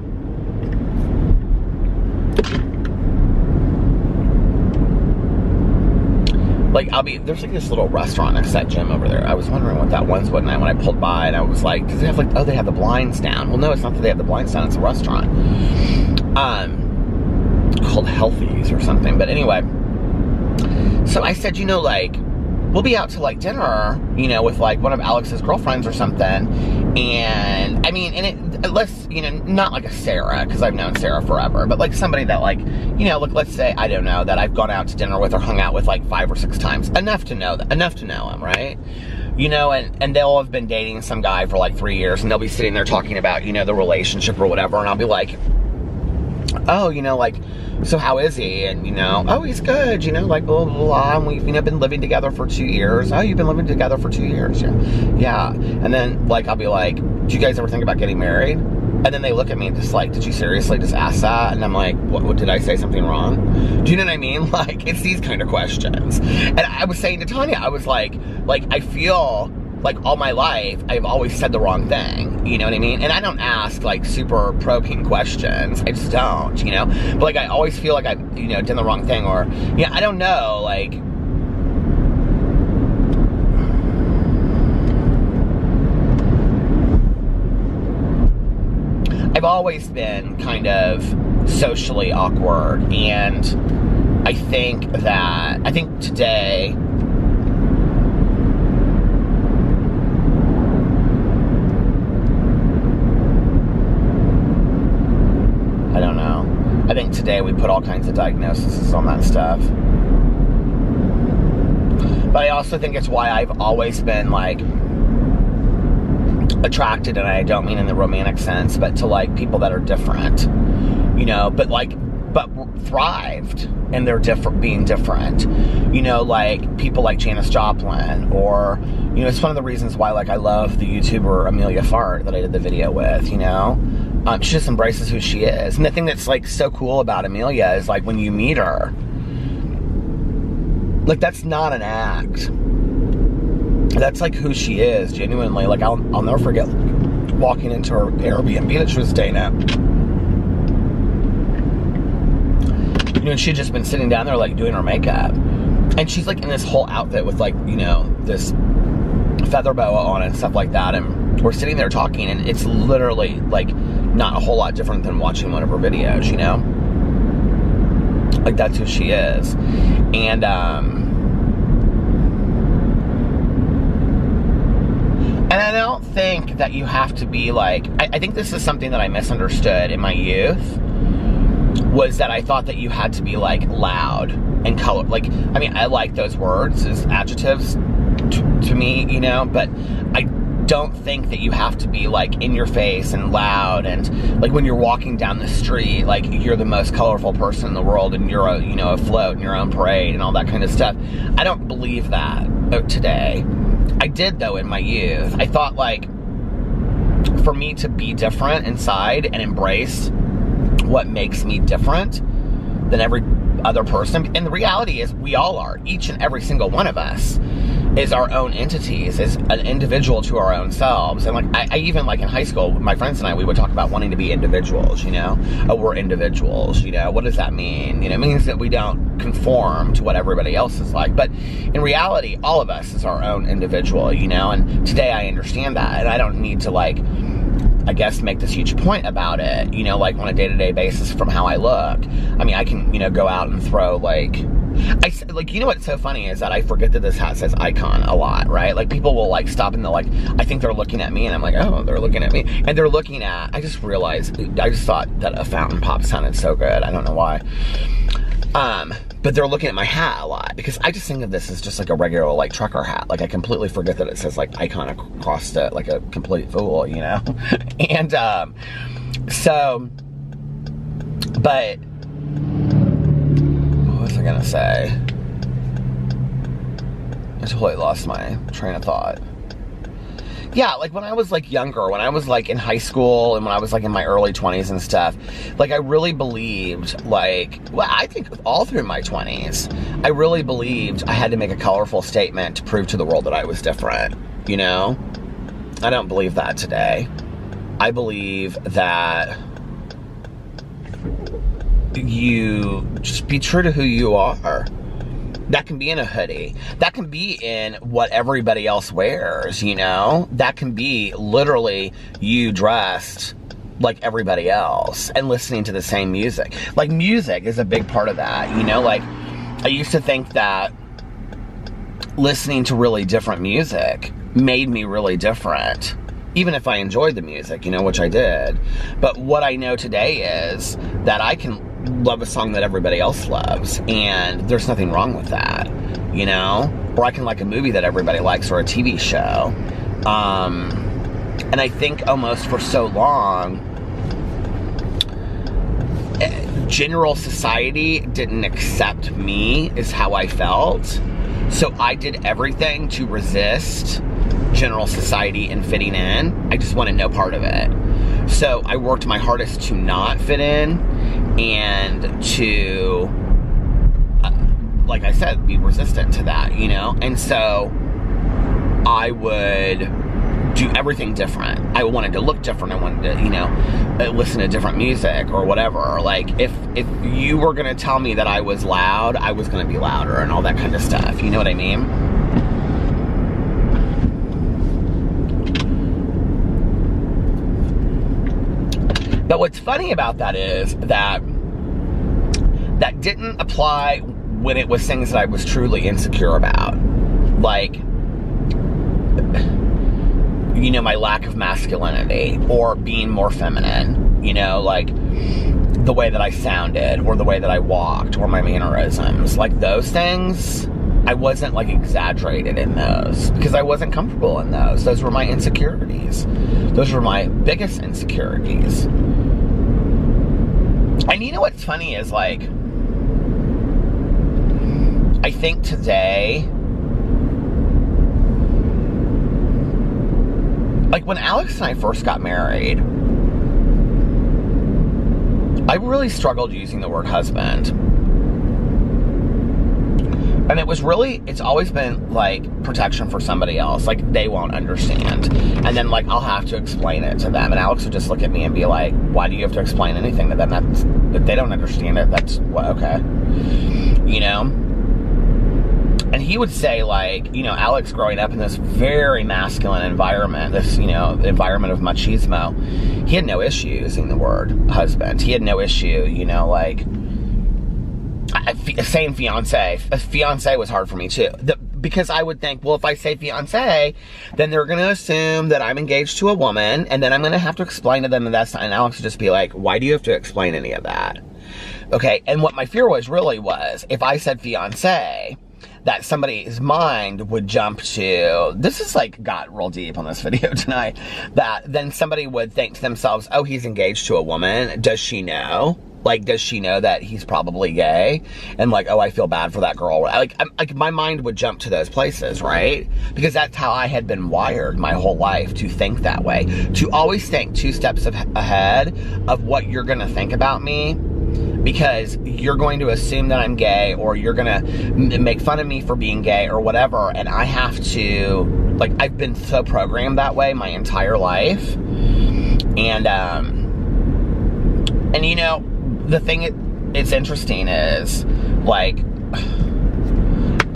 there's like this little restaurant next to that gym over there. I was wondering what that was one night when I pulled by, and I was like, does it have like, oh, they have the blinds down. Well, no, it's not that they have the blinds down, it's a restaurant. Called Healthies or something. But anyway, so I said, you know, like, we'll be out to like dinner, you know, with like one of Alex's girlfriends or something. And I mean, let's, you know, not like a Sarah, because I've known Sarah forever, but like somebody that like, you know, like let's say, I don't know, that I've gone out to dinner with or hung out with like 5 or 6 times, enough to know him, right? You know, and they'll have been dating some guy for like 3 years, and they'll be sitting there talking about, you know, the relationship or whatever, and I'll be like, oh, you know, like, so how is he? And, you know, oh, he's good, you know, like, blah, blah, blah, and we've, you know, been living together for 2 years. Oh, you've been living together for 2 years? Yeah. And then, like, I'll be like, do you guys ever think about getting married? And then they look at me just like, did you seriously just ask that? And I'm like, what did I say something wrong? Do you know what I mean? Like, it's these kind of questions. And I was saying to Tanya, I was like, I feel like all my life, I've always said the wrong thing, you know what I mean? And I don't ask like super probing questions, I just don't, you know? But like, I always feel like I've, you know, done the wrong thing, or, yeah, I don't know, like, I've always been kind of socially awkward, and I think today, I don't know. I think today we put all kinds of diagnoses on that stuff. But I also think it's why I've always been like attracted, and I don't mean in the romantic sense, but to like people that are different, you know, but thrived in their being different, you know, like people like Janis Joplin, or, you know, it's one of the reasons why like I love the YouTuber Amelia Fart that I did the video with, you know. She just embraces who she is. And the thing that's like so cool about Amelia is like when you meet her, like that's not an act. That's like who she is, genuinely. Like I'll never forget walking into her Airbnb that she was staying at. You know, she'd just been sitting down there like doing her makeup. And she's like in this whole outfit with like, you know, this feather boa on and stuff like that. And we're sitting there talking, and it's literally like not a whole lot different than watching one of her videos, you know? Like that's who she is. And I don't think that you have to be like, I think this is something that I misunderstood in my youth, was that I thought that you had to be like loud and color. Like, I mean, I like those words as adjectives to me, you know, but I don't think that you have to be like in your face and loud, and like when you're walking down the street, like you're the most colorful person in the world, and you're a, you know, afloat in your own parade and all that kind of stuff. I don't believe that today. I did though in my youth. I thought like for me to be different inside and embrace what makes me different than every other person, and the reality is we all are, each and every single one of us is our own entities, is an individual to our own selves. And like I even like in high school, my friends and I, we would talk about wanting to be individuals, you know. Oh, we're individuals, you know. What does that mean? You know, it means that we don't conform to what everybody else is like. But in reality, all of us is our own individual, you know. And today I understand that, and I don't need to like, I guess, make this huge point about it, you know, like on a day-to-day basis from how I look. I mean, I can, you know, go out and throw like Like, you know what's so funny is that I forget that this hat says Icon a lot, right? Like, people will, like, stop and they're like, I think they're looking at me, and I'm like, oh, they're looking at me. And they're looking at, I just realized, I just thought that a fountain pop sounded so good. I don't know why. But they're looking at my hat a lot, because I just think of this as just like a regular, like, trucker hat. Like, I completely forget that it says, like, Icon across it, like a complete fool, you know? And, so, but, what was I gonna say? I totally lost my train of thought. Yeah, like, when I was, like, younger, when I was, like, in high school, and when I was, like, in my early 20s and stuff, like, I really believed, like, well, I think all through my 20s, I really believed I had to make a colorful statement to prove to the world that I was different, you know? I don't believe that today. I believe that you just be true to who you are. That can be in a hoodie. That can be in what everybody else wears, you know? That can be literally you dressed like everybody else and listening to the same music. Like, music is a big part of that, you know? Like, I used to think that listening to really different music made me really different, even if I enjoyed the music, you know, which I did. But what I know today is that I can love a song that everybody else loves, and there's nothing wrong with that, you know? Or I can like a movie that everybody likes, or a TV show. And I think almost for so long, general society didn't accept me as how I felt. So I did everything to resist general society and fitting in. I just wanted no part of it. So I worked my hardest to not fit in, and to, like I said, be resistant to that, you know? And so I would do everything different. I wanted to look different. I wanted to, you know, listen to different music or whatever. Like, if you were gonna tell me that I was loud, I was gonna be louder and all that kind of stuff. You know what I mean? But what's funny about that is that that didn't apply when it was things that I was truly insecure about. Like, you know, my lack of masculinity, or being more feminine, you know, like the way that I sounded, or the way that I walked, or my mannerisms. Like, those things, I wasn't like exaggerated in those, because I wasn't comfortable in those. Those were my insecurities. Those were my biggest insecurities. And you know what's funny is, like, I think today, like, when Alex and I first got married, I really struggled using the word husband. And it was really, it's always been, like, protection for somebody else. Like, they won't understand. And then, like, I'll have to explain it to them. And Alex would just look at me and be like, why do you have to explain anything to them? If they don't understand it, that's, what, okay. You know? And he would say, like, you know, Alex growing up in this very masculine environment, this, you know, environment of machismo, he had no issue using the word husband. He had no issue, you know, like, saying fiance. A fiance was hard for me too, because I would think, well, if I say fiance, then they're gonna assume that I'm engaged to a woman, and then I'm gonna have to explain to them that that's not. And Alex would just be like, why do you have to explain any of that? Okay, and what my fear was, if I said fiance, that somebody's mind would jump to, this is like, got real deep on this video tonight, that then somebody would think to themselves, oh, he's engaged to a woman, does she know? Like, does she know that he's probably gay? And like, oh, I feel bad for that girl. Like, my mind would jump to those places, right? Because that's how I had been wired my whole life, to think that way. To always think 2 steps ahead of what you're gonna think about me, because you're going to assume that I'm gay, or you're gonna make fun of me for being gay, or whatever. And I have to, like, I've been so programmed that way my entire life. And you know, the thing it's interesting is, like,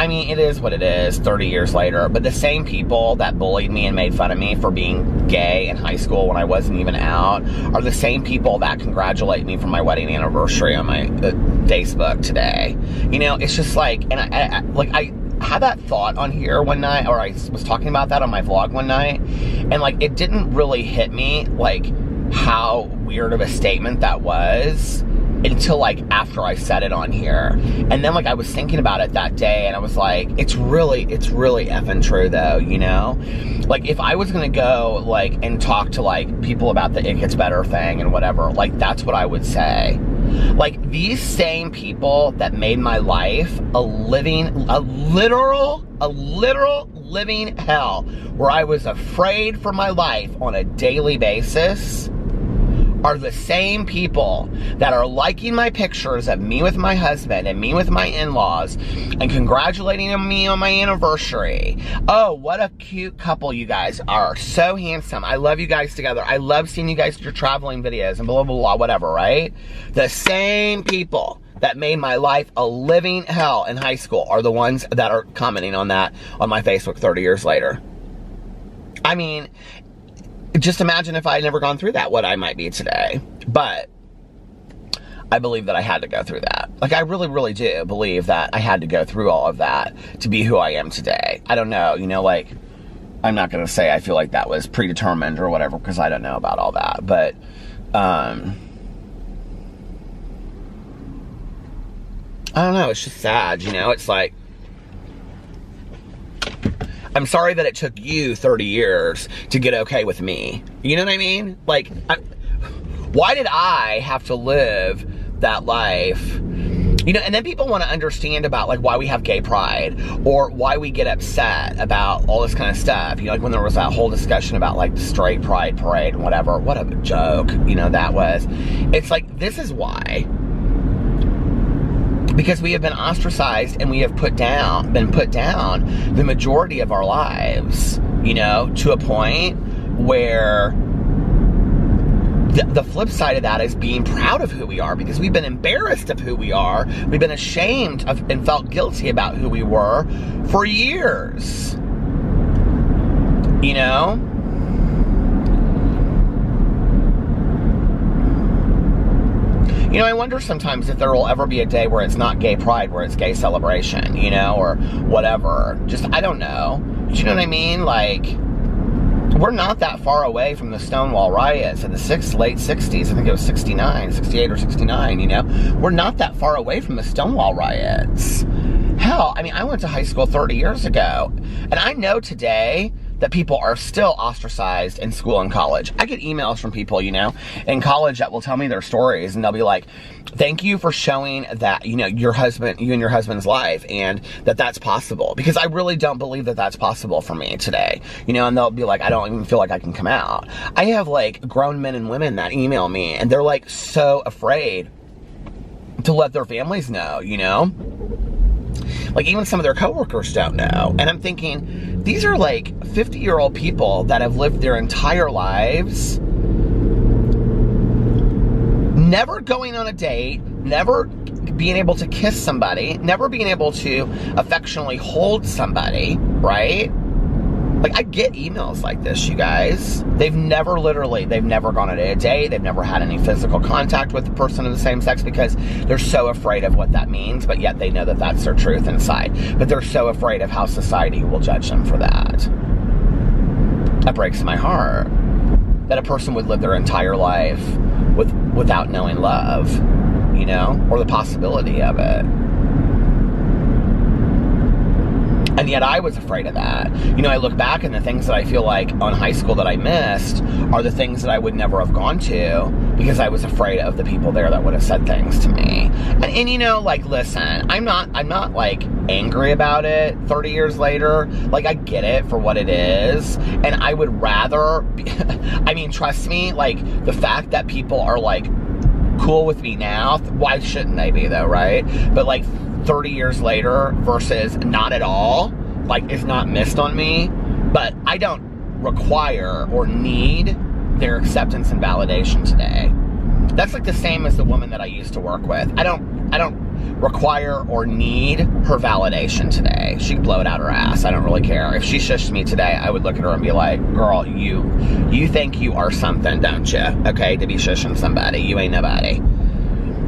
I mean, it is what it is 30 years later, but the same people that bullied me and made fun of me for being gay in high school when I wasn't even out are the same people that congratulate me for my wedding anniversary on my Facebook today. You know, it's just like, and I had that thought on here one night, or I was talking about that on my vlog one night, and like, it didn't really hit me, like, how weird of a statement that was until like after I said it on here. And then like I was thinking about it that day, and I was like, it's really effing true though, you know? Like, if I was gonna go like and talk to like people about the It Gets Better thing and whatever, like that's what I would say. Like, these same people that made my life a literal living hell, where I was afraid for my life on a daily basis, are the same people that are liking my pictures of me with my husband and me with my in-laws and congratulating me on my anniversary. Oh, what a cute couple you guys are. So handsome. I love you guys together. I love seeing you guys, your traveling videos and blah, blah, blah, whatever, right? The same people that made my life a living hell in high school are the ones that are commenting on that on my Facebook 30 years later. I mean, just imagine if I had never gone through that, what I might be today. But I believe that I had to go through that. Like, I really do believe that I had to go through all of that to be who I am today. I don't know, you know, like, I'm not going to say I feel like that was predetermined or whatever, because I don't know about all that. But, I don't know, it's just sad, you know? It's like, I'm sorry that it took you 30 years to get okay with me. You know what I mean? Like, why did I have to live that life? You know, and then people want to understand about, like, why we have gay pride, or why we get upset about all this kind of stuff. You know, like when there was that whole discussion about, like, the straight pride parade and whatever. What a joke, you know, that was. It's like, this is why. Because we have been ostracized and we have been put down the majority of our lives, you know, to a point where the flip side of that is being proud of who we are, because we've been embarrassed of who we are. We've been ashamed of and felt guilty about who we were for years, you know? You know, I wonder sometimes if there will ever be a day where it's not gay pride, where it's gay celebration, you know, or whatever. Just, I don't know. Do you know what I mean? Like, we're not that far away from the Stonewall riots in the late 60s. I think it was 69, 68 or 69, you know? We're not that far away from the Stonewall riots. Hell, I mean, I went to high school 30 years ago, and I know today that people are still ostracized in school and college. I get emails from people, you know, in college that will tell me their stories, and they'll be like, thank you for showing that, you know, you and your husband's life, and that's possible. Because I really don't believe that that's possible for me today, you know, and they'll be like, I don't even feel like I can come out. I have, like, grown men and women that email me, and they're, like, so afraid to let their families know, you know? Like, even some of their coworkers don't know. And I'm thinking, these are like 50-year-old people that have lived their entire lives never going on a date, never being able to kiss somebody, never being able to affectionately hold somebody, right? Like, I get emails like this, you guys. They've never gone on a date. They've never had any physical contact with a person of the same sex because they're so afraid of what that means, but yet they know that that's their truth inside. But they're so afraid of how society will judge them for that. That breaks my heart. That a person would live their entire life without knowing love, you know, or the possibility of it. And yet I was afraid of that. You know, I look back and the things that I feel like on high school that I missed are the things that I would never have gone to because I was afraid of the people there that would have said things to me. And you know, like, listen, I'm not like angry about it 30 years later. Like, I get it for what it is. And I would rather, I mean, trust me, like, the fact that people are like cool with me now, why shouldn't they be though, right? But like, 30 years later versus not at all, like, it's not missed on me, but I don't require or need their acceptance and validation today. That's like the same as the woman that I used to work with. I don't require or need her validation today. She can blow it out her ass. I don't really care. If she shushed me today, I would look at her and be like, girl, you think you are something, don't you? Okay, to be shushing somebody. You ain't nobody.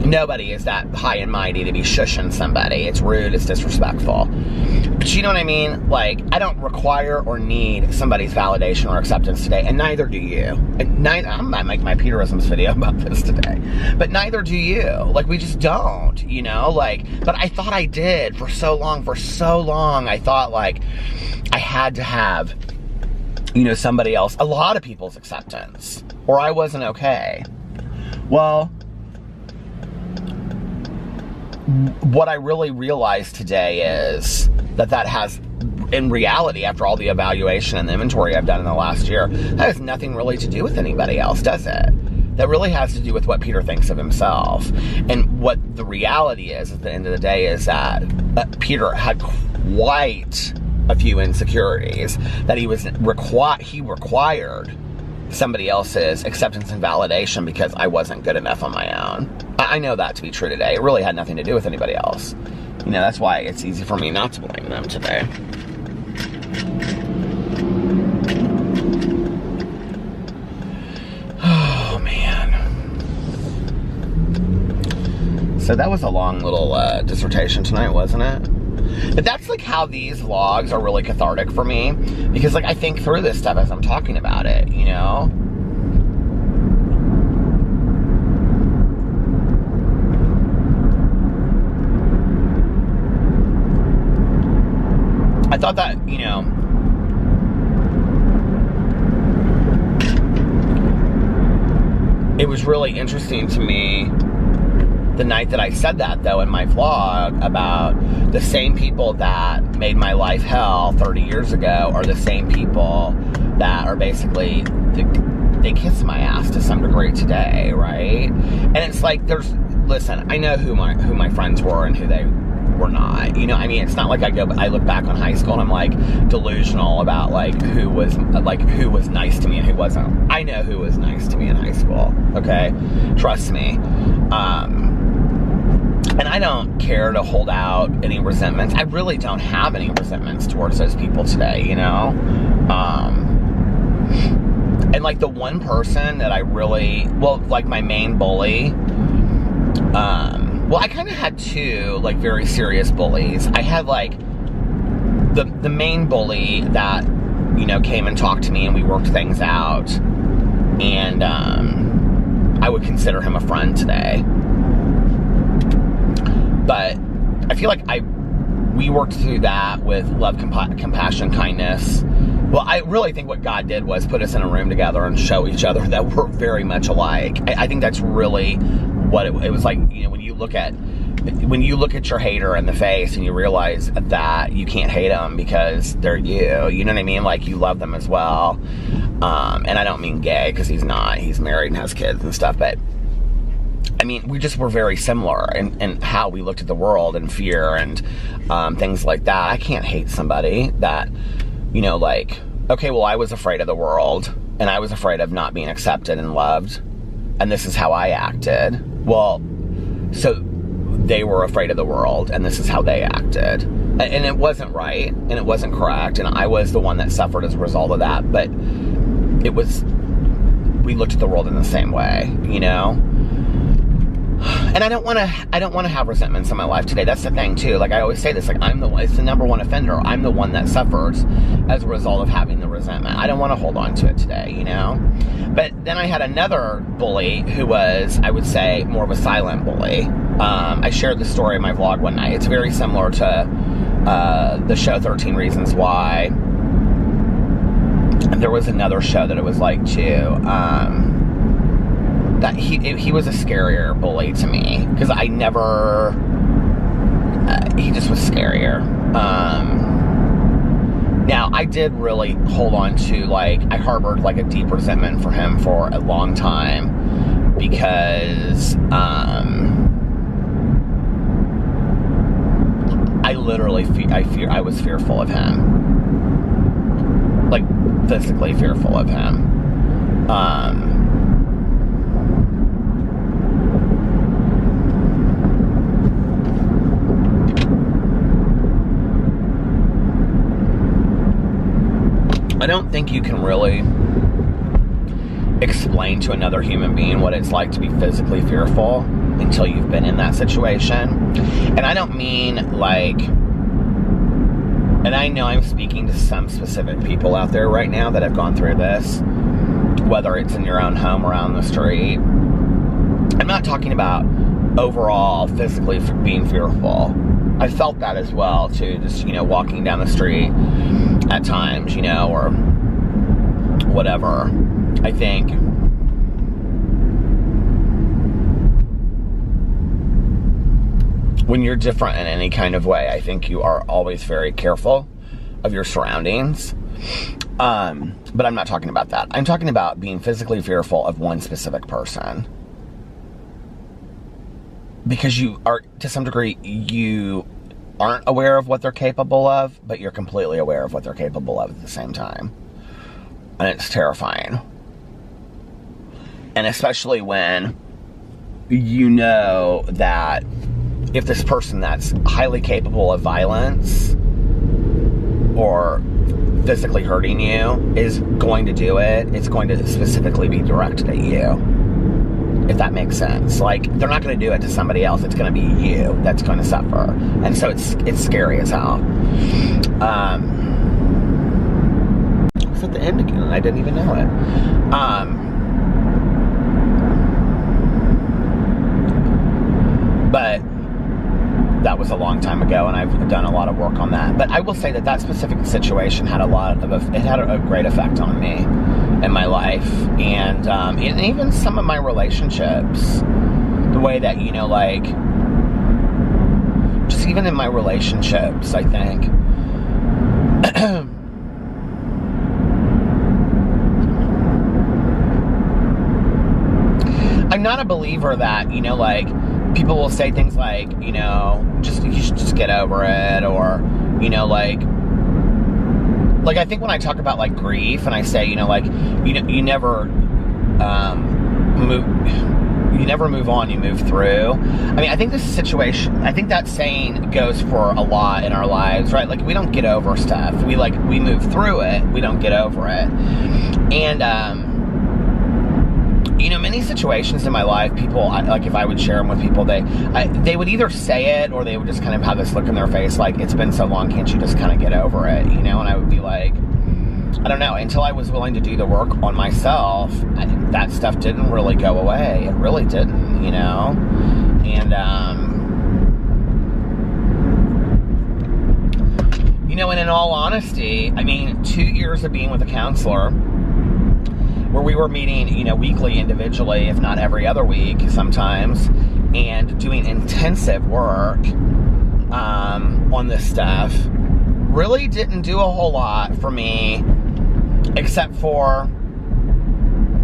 Nobody is that high and mighty to be shushing somebody. It's rude, it's disrespectful. But you know what I mean? Like, I don't require or need somebody's validation or acceptance today, and neither do you. I might make my Peterisms video about this today, but neither do you. Like, we just don't, you know? Like, but I thought I did for so long. I thought, like, I had to have, you know, somebody else, a lot of people's acceptance, or I wasn't okay. Well, what I really realized today is that has, in reality, after all the evaluation and the inventory I've done in the last year, that has nothing really to do with anybody else, does it? That really has to do with what Peter thinks of himself. And what the reality is, at the end of the day, is that Peter had quite a few insecurities, that he required somebody else's acceptance and validation because I wasn't good enough on my own. I know that to be true today. It really had nothing to do with anybody else. You know, that's why it's easy for me not to blame them today. Oh, man. So that was a long little dissertation tonight, wasn't it? But that's like how these vlogs are really cathartic for me, because like I think through this stuff as I'm talking about it, you know? I thought that, you know, it was really interesting to me the night that I said that, though, in my vlog, about the same people that made my life hell 30 years ago are the same people that are basically, they kiss my ass to some degree today, right? And it's like, listen, I know who my friends were and who they were not. You know, I mean, it's not like I look back on high school and I'm like delusional about like who was nice to me and who wasn't. I know who was nice to me in high school, okay? Trust me. And I don't care to hold out any resentments. I really don't have any resentments towards those people today, you know? And like the one person that I really, well, like my main bully, well, I kind of had two, like, very serious bullies. I had, like, the main bully that, you know, came and talked to me and we worked things out. And, I would consider him a friend today. But I feel like we worked through that with love, compassion, kindness. Well, I really think what God did was put us in a room together and show each other that we're very much alike. I think that's really what it was like. You know, when you look at your hater in the face and you realize that you can't hate them because they're you know what I mean? Like, you love them as well. And I don't mean gay, because he's not. He's married and has kids and stuff, but I mean, we just were very similar in how we looked at the world and fear and things like that. I can't hate somebody that, you know, like, okay, well, I was afraid of the world and I was afraid of not being accepted and loved, and this is how I acted. Well, so they were afraid of the world and this is how they acted. And it wasn't right and it wasn't correct, and I was the one that suffered as a result of that, but we looked at the world in the same way, you know? And I don't want to have resentments in my life today. That's the thing too. Like I always say this, like it's the number one offender. I'm the one that suffers as a result of having the resentment. I don't want to hold on to it today, you know? But then I had another bully who was, I would say, more of a silent bully. I shared the story in my vlog one night. It's very similar to the show 13 Reasons Why. And there was another show that it was like too. That he was a scarier bully to me, because I never, he just was scarier. Now, I did really hold on to, like, I harbored, like, a deep resentment for him for a long time, because, I literally, I was fearful of him. Like, physically fearful of him. don't think you can really explain to another human being what it's like to be physically fearful until you've been in that situation. And I don't mean like, and I know I'm speaking to some specific people out there right now that have gone through this, whether it's in your own home or on the street. I'm not talking about overall physically being fearful. I felt that as well too, just, walking down the street at times, or whatever. I think when you're different in any kind of way, I think you are always very careful of your surroundings. But I'm not talking about that. I'm talking about being physically fearful of one specific person. Because you are, to some degree, you aren't aware of what they're capable of, but you're completely aware of what they're capable of at the same time. And it's terrifying. And especially when you know that if this person that's highly capable of violence or physically hurting you is going to do it, it's going to specifically be directed at you. If that makes sense. Like, they're not going to do it to somebody else. It's going to be you that's going to suffer. And so it's scary as hell. I was at the end again and I didn't even know it. But that was a long time ago, and I've done a lot of work on that. But I will say that specific situation had a great effect on me in my life, and even some of my relationships. The way that, just even in my relationships, I think. I'm not a believer that, people will say things like, you should just get over it, or, like I think when I talk about like grief and I say, you never move on, you move through. I mean, I think I think that saying goes for a lot in our lives, right? Like, we don't get over stuff. We move through it. We don't get over it. And, many situations in my life, people, if I would share them with people, they would either say it or they would just kind of have this look in their face like, it's been so long, can't you just kind of get over it, And I would be like, I don't know, until I was willing to do the work on myself, that stuff didn't really go away. It really didn't, And, and in all honesty, I mean, 2 years of being with a counselor, where we were meeting, weekly individually, if not every other week sometimes, and doing intensive work on this stuff, really didn't do a whole lot for me, except for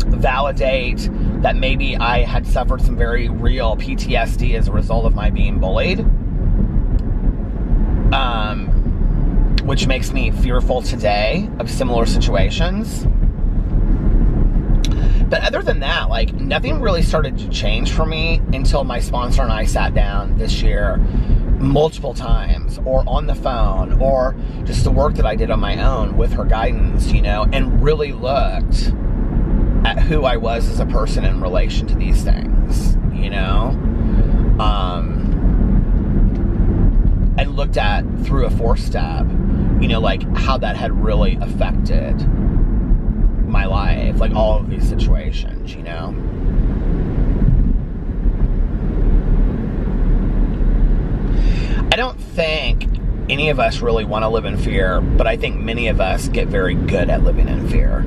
validate that maybe I had suffered some very real PTSD as a result of my being bullied, which makes me fearful today of similar situations. But other than that, nothing really started to change for me until my sponsor and I sat down this year multiple times, or on the phone, or just the work that I did on my own with her guidance, and really looked at who I was as a person in relation to these things, and looked at through a 4-step, how that had really affected my life, all of these situations, I don't think any of us really want to live in fear, but I think many of us get very good at living in fear.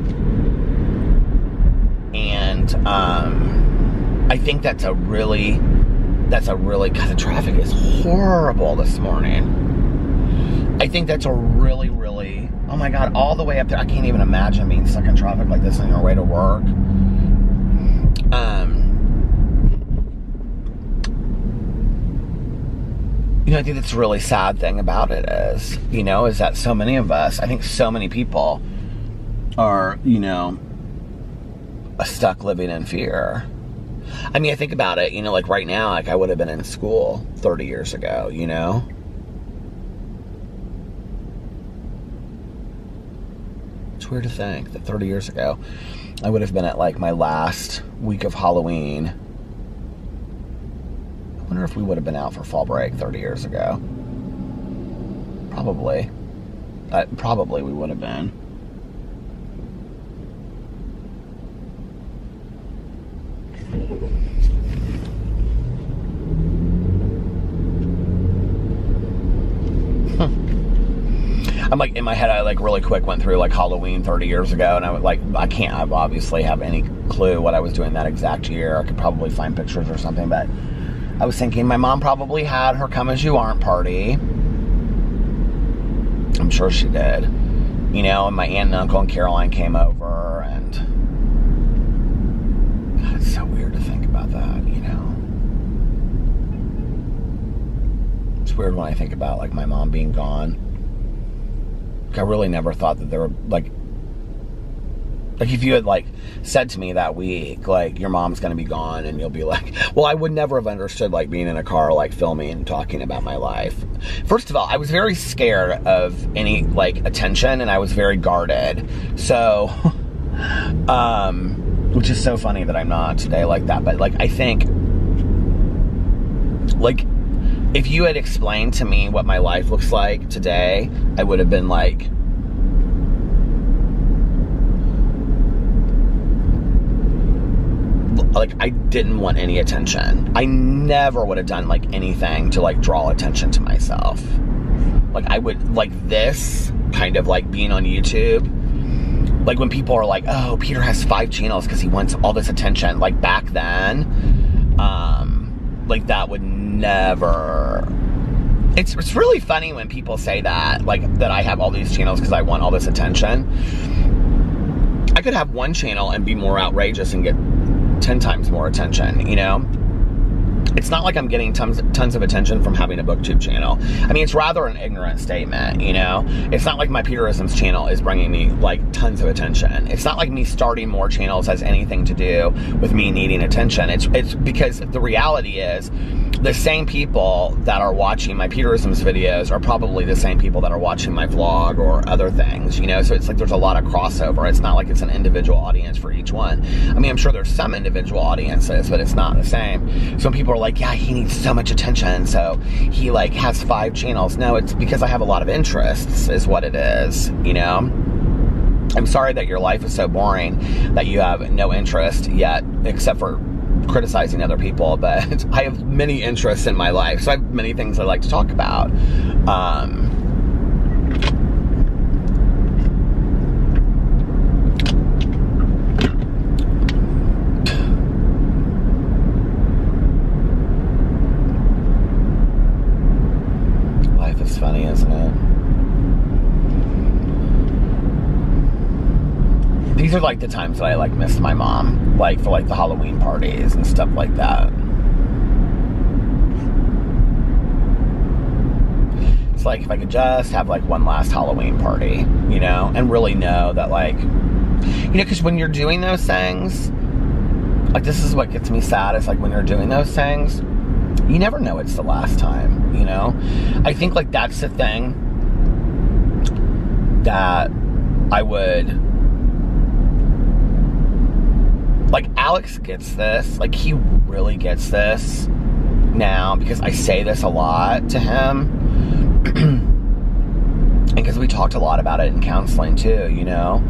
And I think that's a really, God, the traffic is horrible this morning. I think that's a really, oh my God, all the way up there. I can't even imagine being stuck in traffic like this on your way to work. I think that's a really sad thing about it is that so many of us, I think so many people are, stuck living in fear. I mean, I think about it, right now, I would have been in school 30 years ago, It's weird to think that 30 years ago, I would have been at like my last week of Halloween. I wonder if we would have been out for fall break 30 years ago. Probably. Probably we would have been. I'm like, in my head, I like really quick went through like Halloween 30 years ago, and I would like, I obviously have any clue what I was doing that exact year. I could probably find pictures or something, but I was thinking my mom probably had her Come As You Aren't party. I'm sure she did. You know, and my aunt and uncle and Caroline came over, and God, it's so weird to think about that, you know. It's weird when I think about like my mom being gone. I really never thought that there were like if you had like said to me that week, like, your mom's gonna be gone, and you'll be like, well, I would never have understood like being in a car like filming and talking about my life. First of all, I was very scared of any like attention, and I was very guarded. So which is so funny that I'm not today like that. But like, I think like if you had explained to me what my life looks like today, I would have been like, I didn't want any attention. I never would have done like anything to like draw attention to myself. Like, I would like this kind of like being on YouTube. Like when people are like, oh, Peter has 5 channels because he wants all this attention. Like back then, like that would never. It's really funny when people say that, like that I have all these channels because I want all this attention. I could have one channel and be more outrageous and get 10 times more attention, you know? It's not like I'm getting tons of attention from having a BookTube channel. I mean, it's rather an ignorant statement, you know? It's not like my Peterisms channel is bringing me, like, tons of attention. It's not like me starting more channels has anything to do with me needing attention. It's because the reality is the same people that are watching my Peterisms videos are probably the same people that are watching my vlog or other things, you know? So it's like there's a lot of crossover. It's not like it's an individual audience for each one. I mean, I'm sure there's some individual audiences, but it's not the same. So people are like, yeah, he needs so much attention, so he like has 5 channels. No, it's because I have a lot of interests is what it is, you know? I'm sorry that your life is so boring that you have no interest yet, except for criticizing other people, but I have many interests in my life, so I have many things I like to talk about. Life is funny, isn't it? These are like the times that I like miss my mom, like for like the Halloween parties and stuff like that. It's like if I could just have like one last Halloween party, you know, and really know that like, you know, because when you're doing those things, like this is what gets me sad, is like when you're doing those things, you never know it's the last time, you know? I think like that's the thing that I would, like Alex gets this, like he really gets this now because I say this a lot to him. And because we talked a lot about it in counseling too, you know?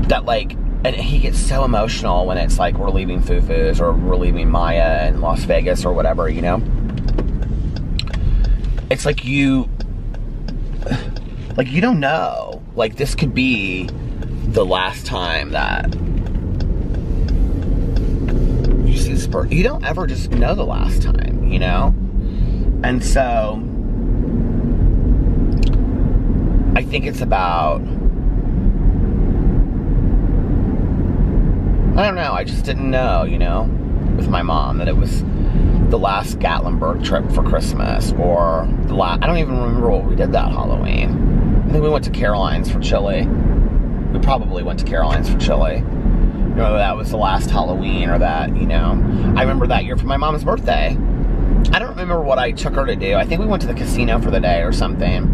That like, and he gets so emotional when it's like we're leaving Fufu's or we're leaving Maya in Las Vegas or whatever, you know? It's like you don't know. Like this could be the last time that you see this person. You don't ever just know the last time, you know? And so I think it's about, I don't know, I just didn't know, you know, with my mom, that it was the last Gatlinburg trip for Christmas, or the last, I don't even remember what we did that Halloween. I think we went to Caroline's for chili. We probably went to Caroline's for chili. You know, that was the last Halloween or that, you know. I remember that year for my mom's birthday. I don't remember what I took her to do. I think we went to the casino for the day or something.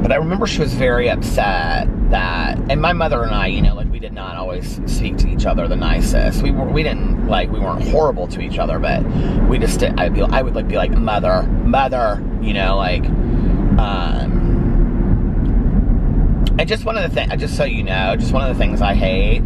But I remember she was very upset that, and my mother and I, you know, like, we did not always speak to each other the nicest. We weren't horrible to each other, but we just did, I would like be like, mother, you know, like, and just one of the things, just so you know, just one of the things I hate,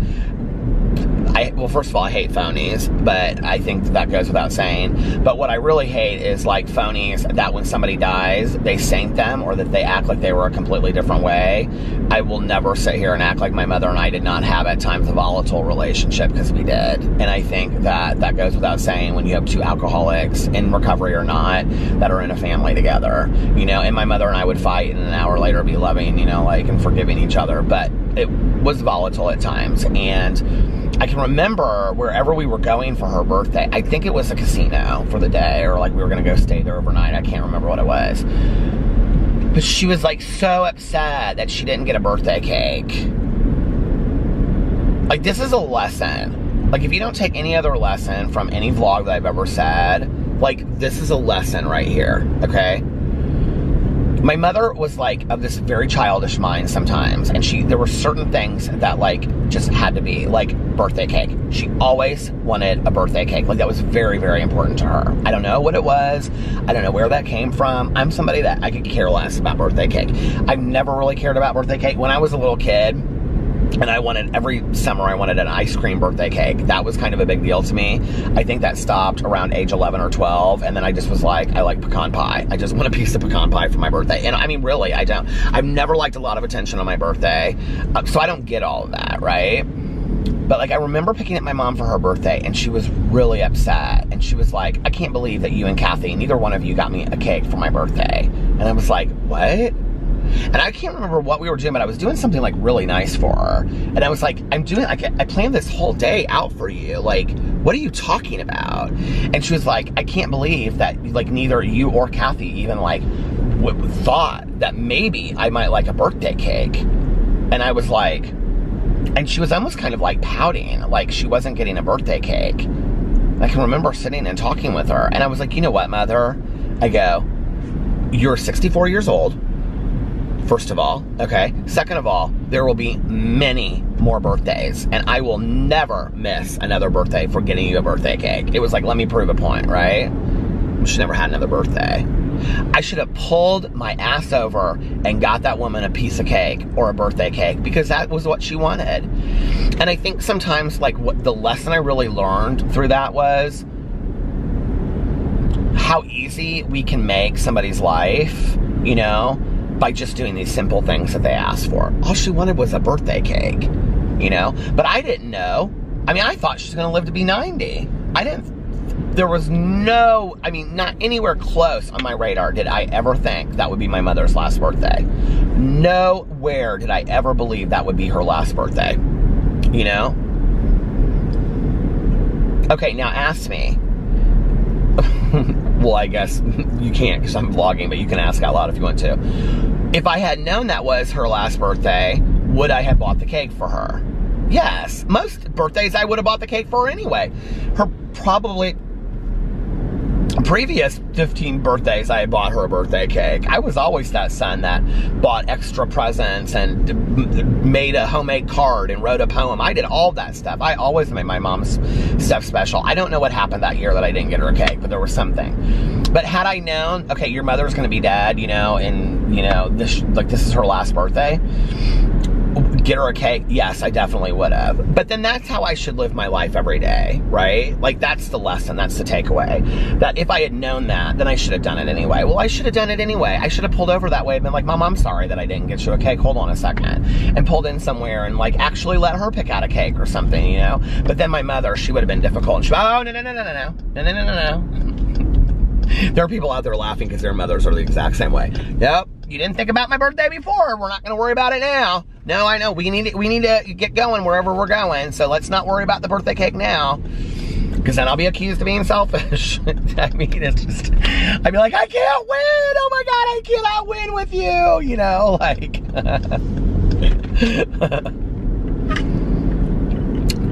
well, first of all, I hate phonies, but I think that goes without saying. But what I really hate is, like, phonies that when somebody dies, they saint them, or that they act like they were a completely different way. I will never sit here and act like my mother and I did not have at times a volatile relationship, because we did. And I think that that goes without saying when you have two alcoholics, in recovery or not, that are in a family together. You know, and my mother and I would fight, and an hour later be loving, you know, like, and forgiving each other. But it was volatile at times. And I can remember wherever we were going for her birthday, I think it was a casino for the day, or like we were going to go stay there overnight. I can't remember what it was. But she was like so upset that she didn't get a birthday cake. Like, this is a lesson. Like, if you don't take any other lesson from any vlog that I've ever said, like, this is a lesson right here, okay? My mother was like of this very childish mind sometimes, and there were certain things that like just had to be, like birthday cake. She always wanted a birthday cake. Like, that was very, very important to her. I don't know what it was. I don't know where that came from. I'm somebody that I could care less about birthday cake. I've never really cared about birthday cake. When I was a little kid, and every summer I wanted an ice cream birthday cake. That was kind of a big deal to me. I think that stopped around age 11 or 12. And then I just was like, I like pecan pie. I just want a piece of pecan pie for my birthday. And I mean, really, I've never liked a lot of attention on my birthday. So I don't get all of that, right? But like, I remember picking up my mom for her birthday, and she was really upset. And she was like, I can't believe that you and Kathy, neither one of you got me a cake for my birthday. And I was like, what? And I can't remember what we were doing, but I was doing something like really nice for her. And I was like, I planned this whole day out for you. Like, what are you talking about? And she was like, I can't believe that like neither you or Kathy even like thought that maybe I might like a birthday cake. And I was like, and she was almost kind of like pouting, like she wasn't getting a birthday cake. I can remember sitting and talking with her, and I was like, you know what, Mother? I go, you're 64 years old. First of all, okay? Second of all, there will be many more birthdays, and I will never miss another birthday for getting you a birthday cake. It was like, let me prove a point, right? She never had another birthday. I should have pulled my ass over and got that woman a piece of cake or a birthday cake, because that was what she wanted. And I think sometimes, like, what the lesson I really learned through that was how easy we can make somebody's life, you know, by just doing these simple things that they asked for. All she wanted was a birthday cake, you know? But I didn't know. I mean, I thought she was gonna live to be 90. There was no, I mean, not anywhere close on my radar did I ever think that would be my mother's last birthday. Nowhere did I ever believe that would be her last birthday, you know? Okay, now ask me. Well, I guess you can't because I'm vlogging, but you can ask out loud if you want to. If I had known that was her last birthday, would I have bought the cake for her? Yes. Most birthdays I would have bought the cake for her anyway. Her probably previous 15 birthdays I had bought her a birthday cake. I was always that son that bought extra presents and made a homemade card and wrote a poem. I did all that stuff. I always made my mom's stuff special. I don't know what happened that year that I didn't get her a cake, but there was something. But had I known, okay, your mother's gonna be dead, you know, and you know, this is her last birthday, get her a cake? Yes, I definitely would have. But then that's how I should live my life every day, right? Like, that's the lesson, that's the takeaway. That if I had known that, then I should have done it anyway. Well, I should have done it anyway. I should have pulled over that way and been like, Mom, I'm sorry that I didn't get you a cake. Hold on a second. And pulled in somewhere and like actually let her pick out a cake or something, you know? But then my mother, she would have been difficult. And she'd be, oh, no. There are people out there laughing because their mothers are the exact same way. Nope. You didn't think about my birthday before. We're not going to worry about it now. No, I know. We need to get going wherever we're going. So let's not worry about the birthday cake now. Because then I'll be accused of being selfish. I mean, it's just, I'd be like, I can't win. Oh my God, I cannot win with you. You know, like.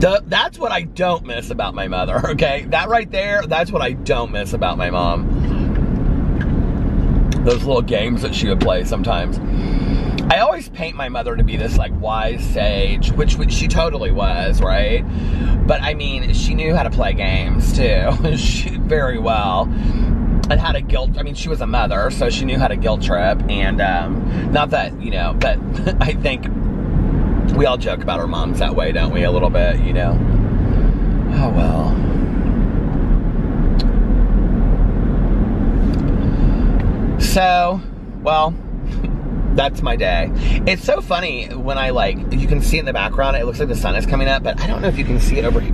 That's what I don't miss about my mother, okay? That right there, that's what I don't miss about my mom. Those little games that she would play sometimes. I always paint my mother to be this like wise sage, which she totally was, right? But I mean, she knew how to play games too, very well. And how to guilt, I mean, she was a mother, so she knew how to guilt trip. And not that, you know, but I think we all joke about our moms that way, don't we? A little bit, you know. Oh, well. So, well, that's my day. It's so funny when I like, you can see in the background, it looks like the sun is coming up, but I don't know if you can see it over here.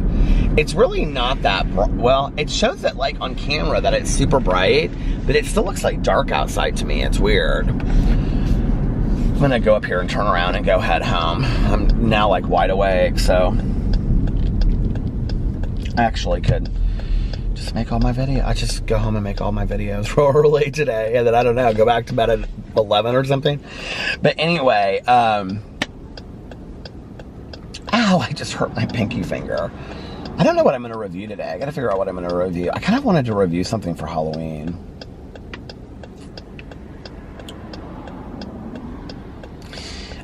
It's really not that, well, it shows that like on camera that it's super bright, but it still looks like dark outside to me. It's weird. I'm gonna go up here and turn around and go head home. I'm now like wide awake, so I actually could just make all my videos. I just go home and make all my videos real early today, and then I don't know, go back to bed at 11 or something. But anyway, ow, I just hurt my pinky finger. I don't know what I'm gonna review today. I gotta figure out what I'm gonna review. I kind of wanted to review something for Halloween.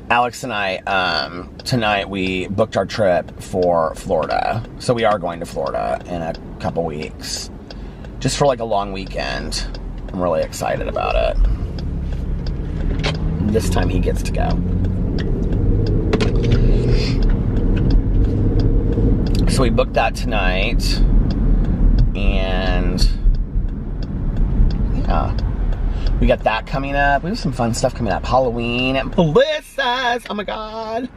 Alex and I, tonight we booked our trip for Florida. So we are going to Florida in a couple weeks. Just for like a long weekend. I'm really excited about it. This time he gets to go. So we booked that tonight. And yeah. We got that coming up. We have some fun stuff coming up. Halloween at Melissa's. Oh my God.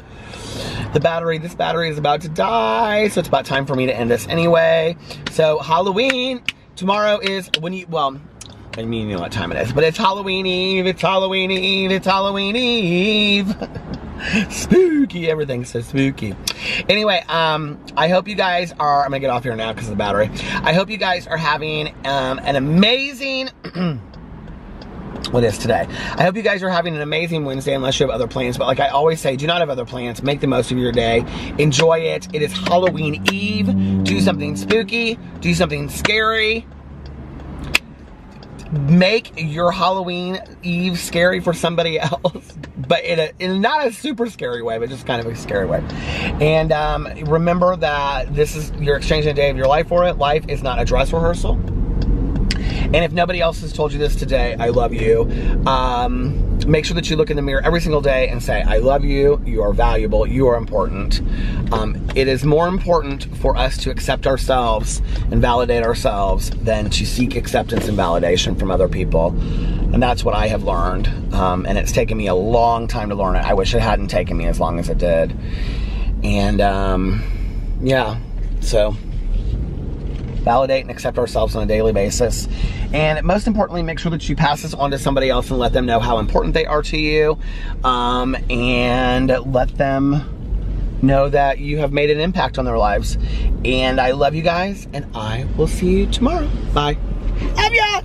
This battery is about to die. So it's about time for me to end this anyway. So Halloween. Tomorrow is when you, well, I mean, you know what time it is, but it's Halloween Eve. It's Halloween Eve. It's Halloween Eve. Spooky. Everything's so spooky. Anyway, I hope you guys are, I'm gonna get off here now because of the battery. I hope you guys are having an amazing what is today? I hope you guys are having an amazing Wednesday unless you have other plans. But like I always say, do not have other plans. Make the most of your day. Enjoy it. It is Halloween Eve. Do something spooky. Do something scary. Make your Halloween Eve scary for somebody else. But in not a super scary way, but just kind of a scary way. And remember that this is, you're exchanging a day of your life for it. Life is not a dress rehearsal. And if nobody else has told you this today, I love you. Make sure that you look in the mirror every single day and say, I love you, you are valuable, you are important. It is more important for us to accept ourselves and validate ourselves than to seek acceptance and validation from other people. And that's what I have learned. And it's taken me a long time to learn it. I wish it hadn't taken me as long as it did. And yeah, so validate and accept ourselves on a daily basis. And most importantly, make sure that you pass this on to somebody else and let them know how important they are to you. And let them know that you have made an impact on their lives. And I love you guys, and I will see you tomorrow. Bye. Love ya!